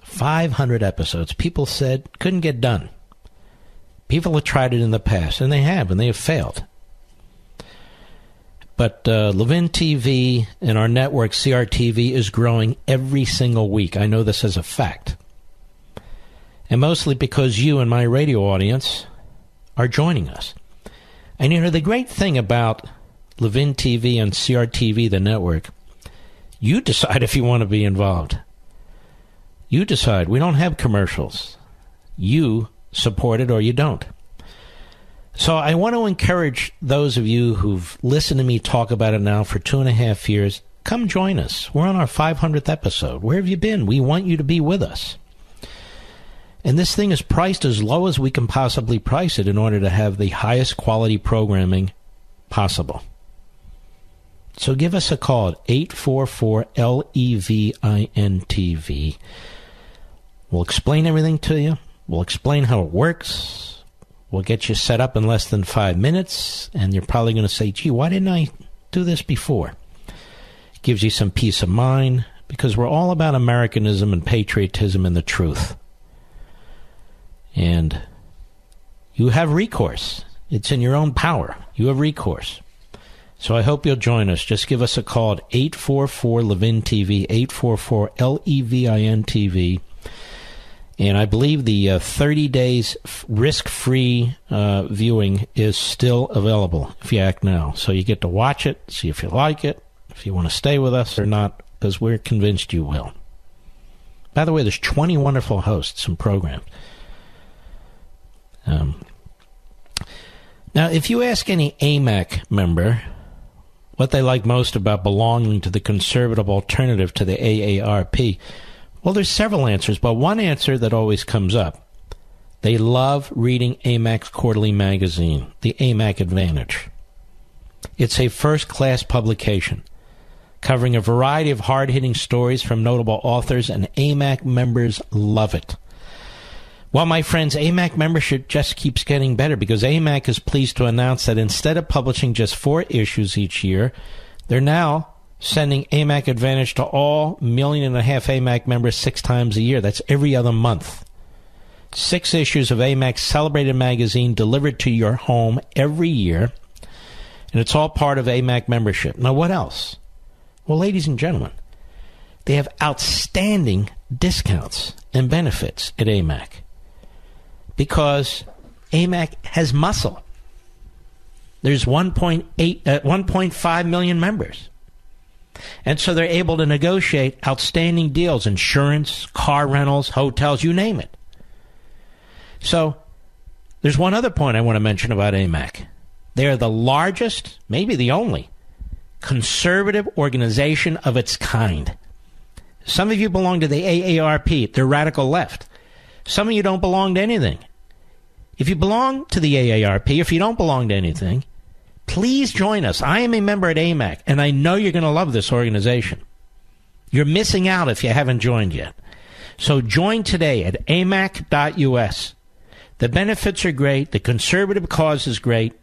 500 episodes. People said couldn't get done. People have tried it in the past, and they have failed. But Levin TV and our network, CRTV, is growing every single week. I know this as a fact. And mostly because you and my radio audience are joining us. And you know, the great thing about Levin TV and CRTV, the network, you decide if you want to be involved. You decide. We don't have commercials. You support it or you don't. So I want to encourage those of you who've listened to me talk about it now for 2.5 years, come join us. We're on our 500th episode. Where have you been? We want you to be with us. And this thing is priced as low as we can possibly price it in order to have the highest quality programming possible. So give us a call at 844-LEVIN-TV. We'll explain everything to you. We'll explain how it works. We'll get you set up in less than 5 minutes. And you're probably going to say, gee, why didn't I do this before? It gives you some peace of mind because we're all about Americanism and patriotism and the truth. And you have recourse. It's in your own power. You have recourse. So I hope you'll join us. Just give us a call at 844-LEVIN-TV, 844-LEVIN-TV. And I believe the 30 days risk-free viewing is still available if you act now. So you get to watch it, see if you like it, if you want to stay with us or not, because we're convinced you will. By the way, there's 20 wonderful hosts and programs. Now, if you ask any AMAC member what they like most about belonging to the conservative alternative to the AARP, well, there's several answers, but one answer that always comes up, they love reading AMAC's quarterly magazine, the AMAC Advantage. It's a first-class publication covering a variety of hard-hitting stories from notable authors, and AMAC members love it. Well, my friends, AMAC membership just keeps getting better because AMAC is pleased to announce that instead of publishing just 4 issues each year, they're now sending AMAC Advantage to all 1.5 million AMAC members 6 times a year. That's every other month. 6 issues of AMAC's celebrated magazine delivered to your home every year, and it's all part of AMAC membership. Now, what else? Well, ladies and gentlemen, They have outstanding discounts and benefits at AMAC because AMAC has muscle. There's 1.5 million members. And so they're able to negotiate outstanding deals, insurance, car rentals, hotels, you name it. So there's one other point I want to mention about AMAC. They are the largest, maybe the only, conservative organization of its kind. Some of you belong to the AARP, the radical left. Some of you don't belong to anything. If you belong to the AARP, if you don't belong to anything, please join us. I am a member at AMAC, and I know you're going to love this organization. You're missing out if you haven't joined yet. So join today at amac.us. The benefits are great. The conservative cause is great.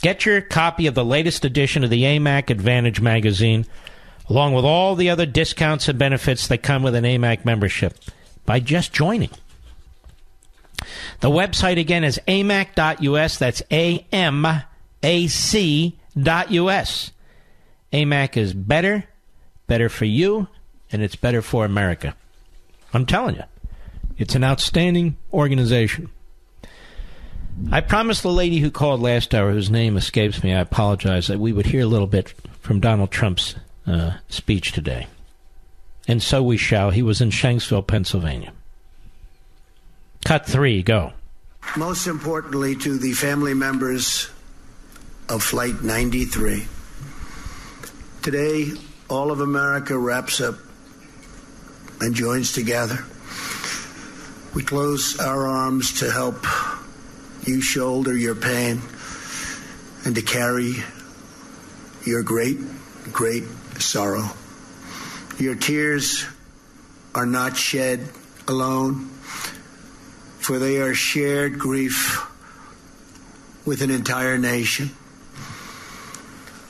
Get your copy of the latest edition of the AMAC Advantage magazine, along with all the other discounts and benefits that come with an AMAC membership, by just joining. The website, again, is amac.us. That's AMAC.us. AMAC is better for you, and it's better for America. I'm telling you, it's an outstanding organization. I promised the lady who called last hour, whose name escapes me, I apologize, that we would hear a little bit from Donald Trump's speech today. And so we shall. He was in Shanksville, Pennsylvania. Cut 3, go. Most importantly, to the family members of Flight 93. Today, all of America wraps up and joins together. We close our arms to help you shoulder your pain and to carry your great, great sorrow. Your tears are not shed alone, for they are shared grief with an entire nation.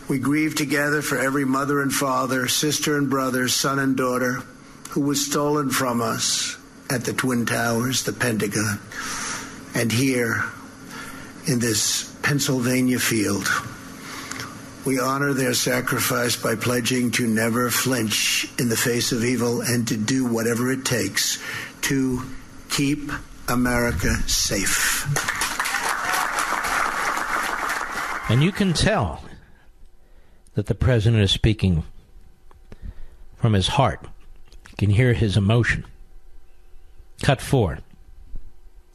We grieve together for every mother and father, sister and brother, son and daughter who was stolen from us at the Twin Towers, the Pentagon, and here in this Pennsylvania field. We honor their sacrifice by pledging to never flinch in the face of evil and to do whatever it takes to keep America safe. And you can tell that the president is speaking from his heart. You can hear his emotion. Cut 4.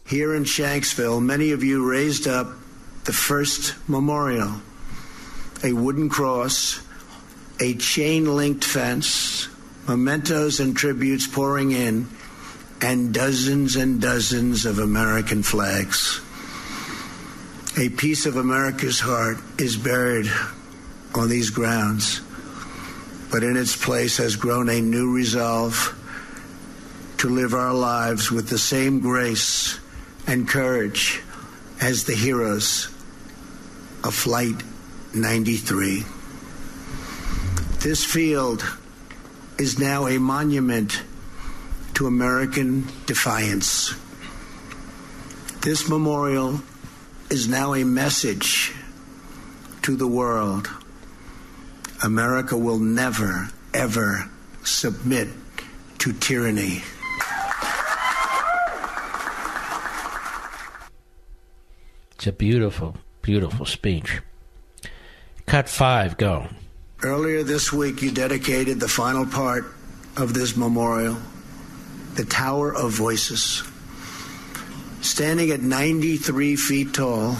Here in Shanksville, many of you raised up the first memorial, a wooden cross, a chain-linked fence, mementos and tributes pouring in, and dozens of American flags. A piece of America's heart is buried on these grounds, but in its place has grown a new resolve to live our lives with the same grace and courage as the heroes of Flight 93. This field is now a monument to American defiance. This memorial is now a message to the world. America will never, ever submit to tyranny. It's a beautiful, beautiful speech. Cut 5, go. Earlier this week, you dedicated the final part of this memorial, the Tower of Voices. Standing at 93 feet tall,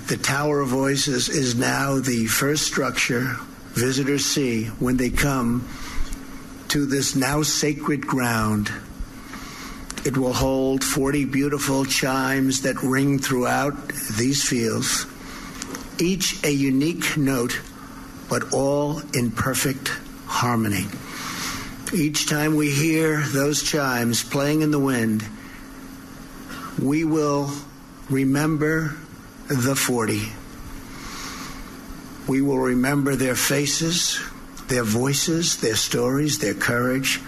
the Tower of Voices is now the first structure visitors see when they come to this now sacred ground. It will hold 40 beautiful chimes that ring throughout these fields, each a unique note, but all in perfect harmony. Each time we hear those chimes playing in the wind, we will remember the 40. We will remember their faces, their voices, their stories, their courage,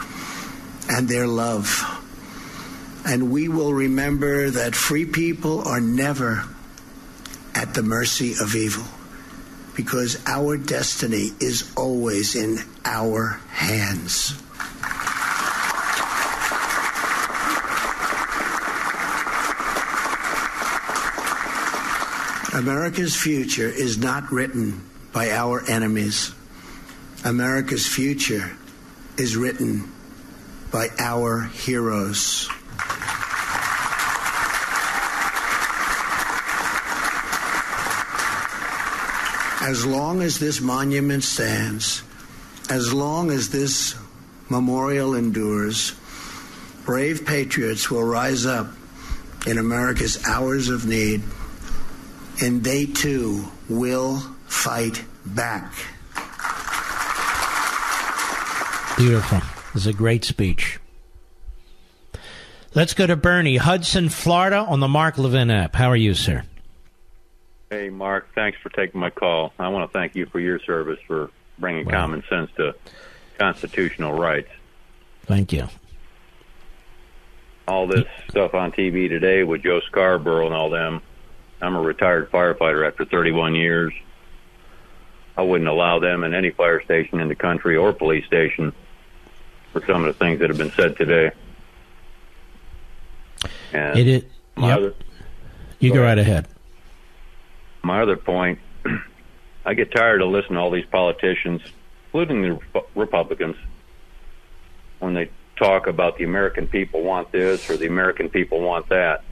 and their love. And we will remember that free people are never at the mercy of evil, because our destiny is always in our hands. America's future is not written by our enemies. America's future is written by our heroes. As long as this monument stands, as long as this memorial endures, brave patriots will rise up in America's hours of need, and they too will fight back. Beautiful. This is a great speech. Let's go to Bernie, Hudson, Florida, on the Mark Levin app. How are you, sir? Hey, Mark, thanks for taking my call. I want to thank you for your service for bringing common sense to constitutional rights. Thank you. All this stuff on TV today with Joe Scarborough and all them, I'm a retired firefighter after 31 years. I wouldn't allow them in any fire station in the country or police station for some of the things that have been said today. And It is. Yep. You go right ahead. My other point, I get tired of listening to all these politicians, including the Republicans, when they talk about the American people want this or the American people want that.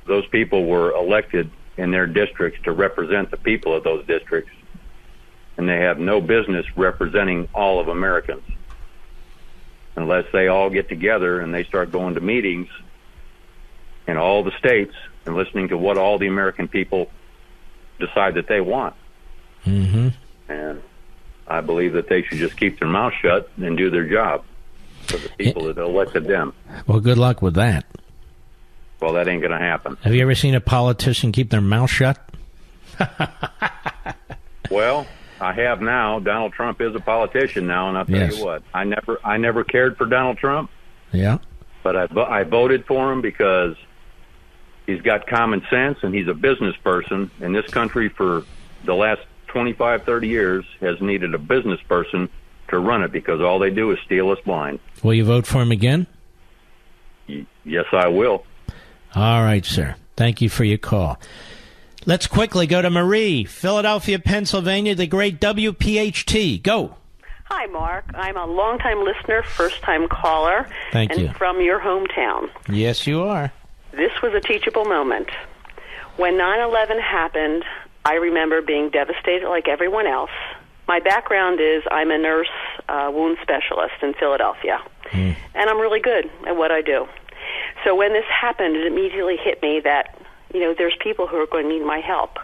Those people were elected in their districts to represent the people of those districts, and they have no business representing all of Americans unless they all get together and they start going to meetings in all the states and listening to what all the American people decide that they want. Mm-hmm. And I believe that they should just keep their mouth shut and do their job for the people that elected them. Well, good luck with that. Well, that ain't going to happen. Have you ever seen a politician keep their mouth shut? Well, I have now. Donald Trump is a politician now, and I'll tell you what. I never cared for Donald Trump. Yeah. But I voted for him because he's got common sense and he's a business person. And this country for the last 25, 30 years has needed a business person to run it because all they do is steal us blind. Will you vote for him again? Yes, I will. All right, sir. Thank you for your call. Let's quickly go to Marie, Philadelphia, Pennsylvania, the great WPHT. Go. Hi, Mark. I'm a longtime listener, first-time caller. Thank you. And from your hometown. Yes, you are. This was a teachable moment. When 9/11 happened, I remember being devastated like everyone else. My background is I'm a nurse, wound specialist in Philadelphia, and I'm really good at what I do. So when this happened, it immediately hit me that, you know, there's people who are going to need my help.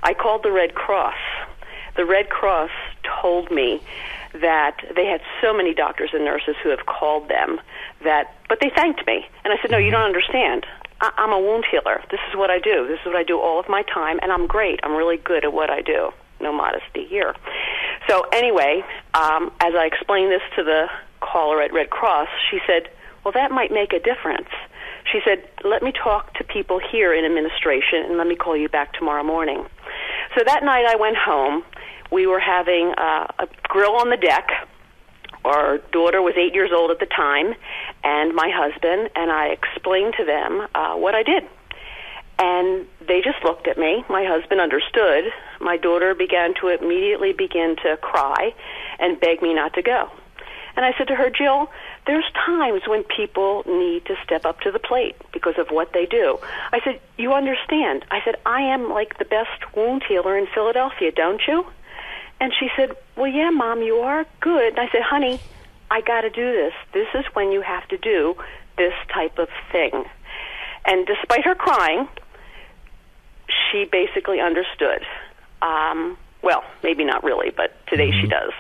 I called the Red Cross. The Red Cross told me that they had so many doctors and nurses who have called them but they thanked me. And I said, no, you don't understand. I'm a wound healer. This is what I do. This is what I do all of my time, and I'm great. I'm really good at what I do. No modesty here. So anyway, as I explained this to the caller at Red Cross, she said, well, that might make a difference. She said, let me talk to people here in administration, and let me call you back tomorrow morning. So that night I went home. We were having a grill on the deck. Our daughter was 8 years old at the time, and my husband, and I explained to them what I did. And they just looked at me. My husband understood. My daughter began to immediately begin to cry and beg me not to go. And I said to her, Jill, there's times when people need to step up to the plate because of what they do. I said, you understand. I said, I am like the best wound healer in Philadelphia, don't you? And she said, well, yeah, Mom, you are good. And I said, honey, I got to do this. This is when you have to do this type of thing. And despite her crying, she basically understood. Well, maybe not really, but today she does.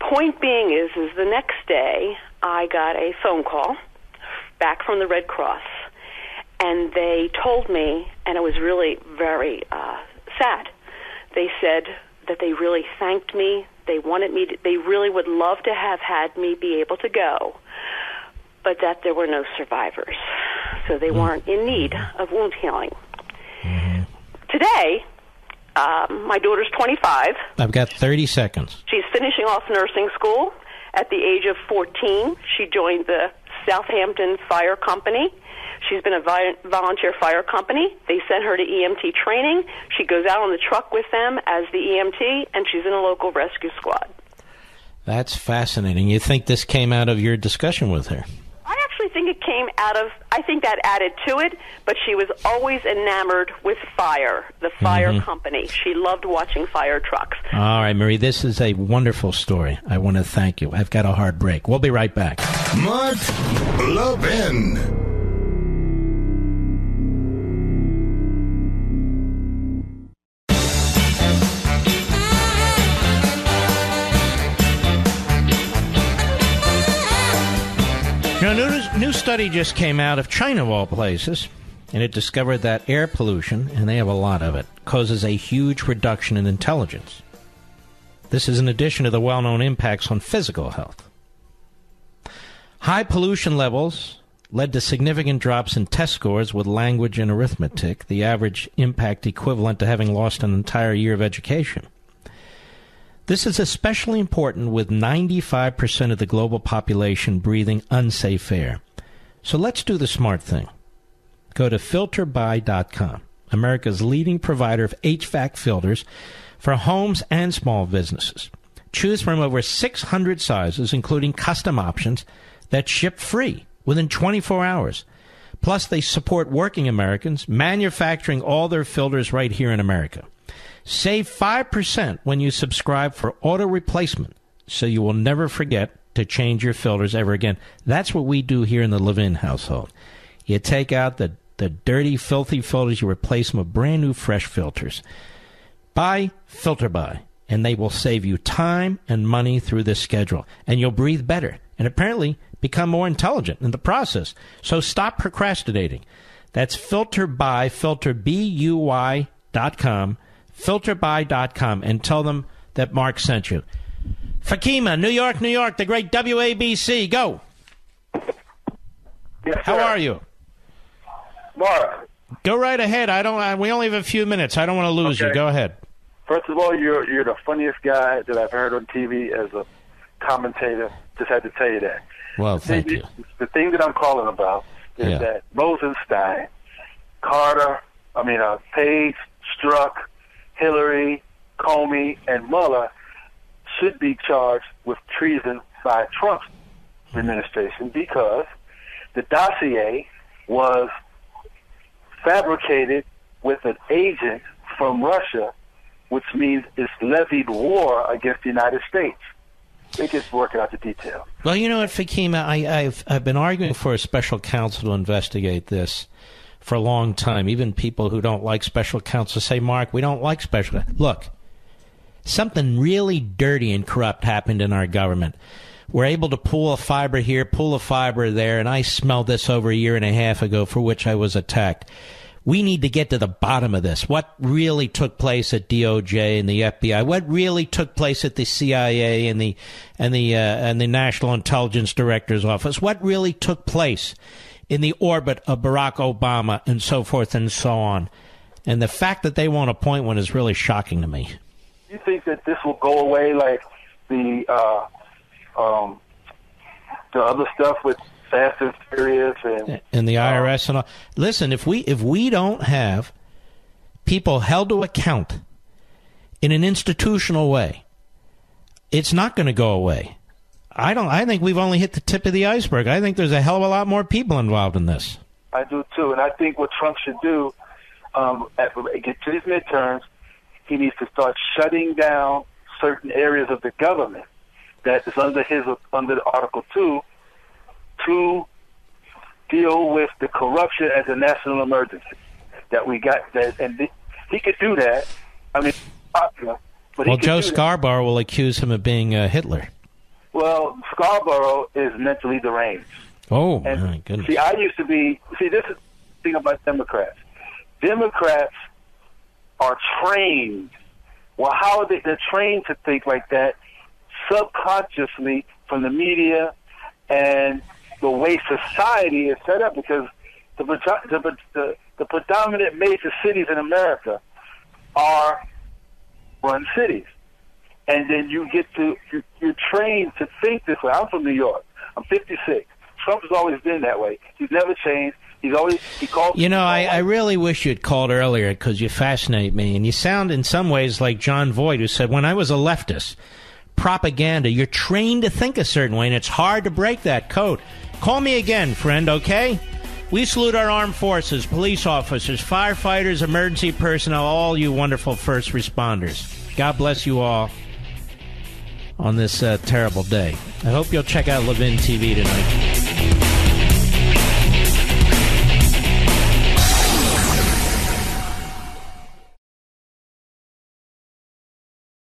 Point being is the next day I got a phone call back from the Red Cross, and they told me, and it was really very sad. They said that they really thanked me. They wanted me to, they really would love to have had me be able to go, but that there were no survivors. So they weren't in need of wound healing. Today, My daughter's 25. I've got 30 seconds. She's finishing off nursing school. At the age of 14, she joined the Southampton Fire Company. She's been a volunteer fire company. They sent her to EMT training. She goes out on the truck with them as the EMT, and she's in a local rescue squad. That's fascinating. You think this came out of your discussion with her? I actually think it came out of, I think that added to it, but she was always enamored with fire, the fire company. She loved watching fire trucks. All right, Marie, this is a wonderful story. I want to thank you. I've got a hard break. We'll be right back. Mark Levin. Now, a new study just came out of China, of all places, and it discovered that air pollution, and they have a lot of it, causes a huge reduction in intelligence. This is in addition to the well-known impacts on physical health. High pollution levels led to significant drops in test scores with language and arithmetic, the average impact equivalent to having lost an entire year of education. This is especially important with 95% of the global population breathing unsafe air. So let's do the smart thing. Go to filterby.com, America's leading provider of HVAC filters for homes and small businesses. Choose from over 600 sizes, including custom options that ship free within 24 hours. Plus, they support working Americans, manufacturing all their filters right here in America. Save 5% when you subscribe for auto replacement, so you will never forget to change your filters ever again. That's what we do here in the Levin household. You take out the dirty, filthy filters, you replace them with brand new, fresh filters. Buy FilterBuy, and they will save you time and money through this schedule, and you'll breathe better, and apparently become more intelligent in the process. So stop procrastinating. That's FilterBuy, filterbuy.com. filterby.com, and tell them that Mark sent you. Fatima, New York, the great WABC. Go. Yes, how are you? Mark. Go right ahead. We only have a few minutes. I don't want to lose you. Go ahead. First of all, you're the funniest guy that I've heard on TV as a commentator. Just had to tell you that. Well, thank you. The thing that I'm calling about is that Rosenstein, Page, Strzok, Hillary, Comey, and Mueller should be charged with treason by Trump's administration because the dossier was fabricated with an agent from Russia, which means it's levied war against the United States. They just working out the details. Well, you know what, Fatima, I've been arguing for a special counsel to investigate this for a long time. Even people who don't like special counsel say, Mark, we don't like special. Look, something really dirty and corrupt happened in our government. We're able to pull a fiber here, pull a fiber there, and I smelled this over a year and a half ago, for which I was attacked. We need to get to the bottom of this. What really took place at DOJ and the FBI? What really took place at the CIA and the National Intelligence Director's Office? What really took place in the orbit of Barack Obama and so forth and so on? And the fact that they won't appoint one is really shocking to me. You think that this will go away like the other stuff with Fast and Furious and the IRS and all? Listen, if we don't have people held to account in an institutional way, it's not going to go away. I think we've only hit the tip of the iceberg. I think there's a hell of a lot more people involved in this. I do too, and I think what Trump should do, get to his midterms, he needs to start shutting down certain areas of the government that is under Article 2 to deal with the corruption as a national emergency that we got. He could do that. I mean, popular, but well, Joe Scarborough will accuse him of being Hitler. Well, Scarborough is mentally deranged. Oh, my goodness. See, this is the thing about Democrats. Democrats are trained. Well, how are they? They're trained to think like that subconsciously from the media and the way society is set up, because the predominant major cities in America are run cities. And then you're trained to think this way. I'm from New York. I'm 56. Trump has always been that way. He's never changed. He calls. You know, I really wish you'd called earlier because you fascinate me. And you sound in some ways like John Voight, who said, when I was a leftist, propaganda, you're trained to think a certain way, and it's hard to break that code. Call me again, friend, okay? We salute our armed forces, police officers, firefighters, emergency personnel, all you wonderful first responders. God bless you all on this terrible day. I hope you'll check out Levin TV tonight.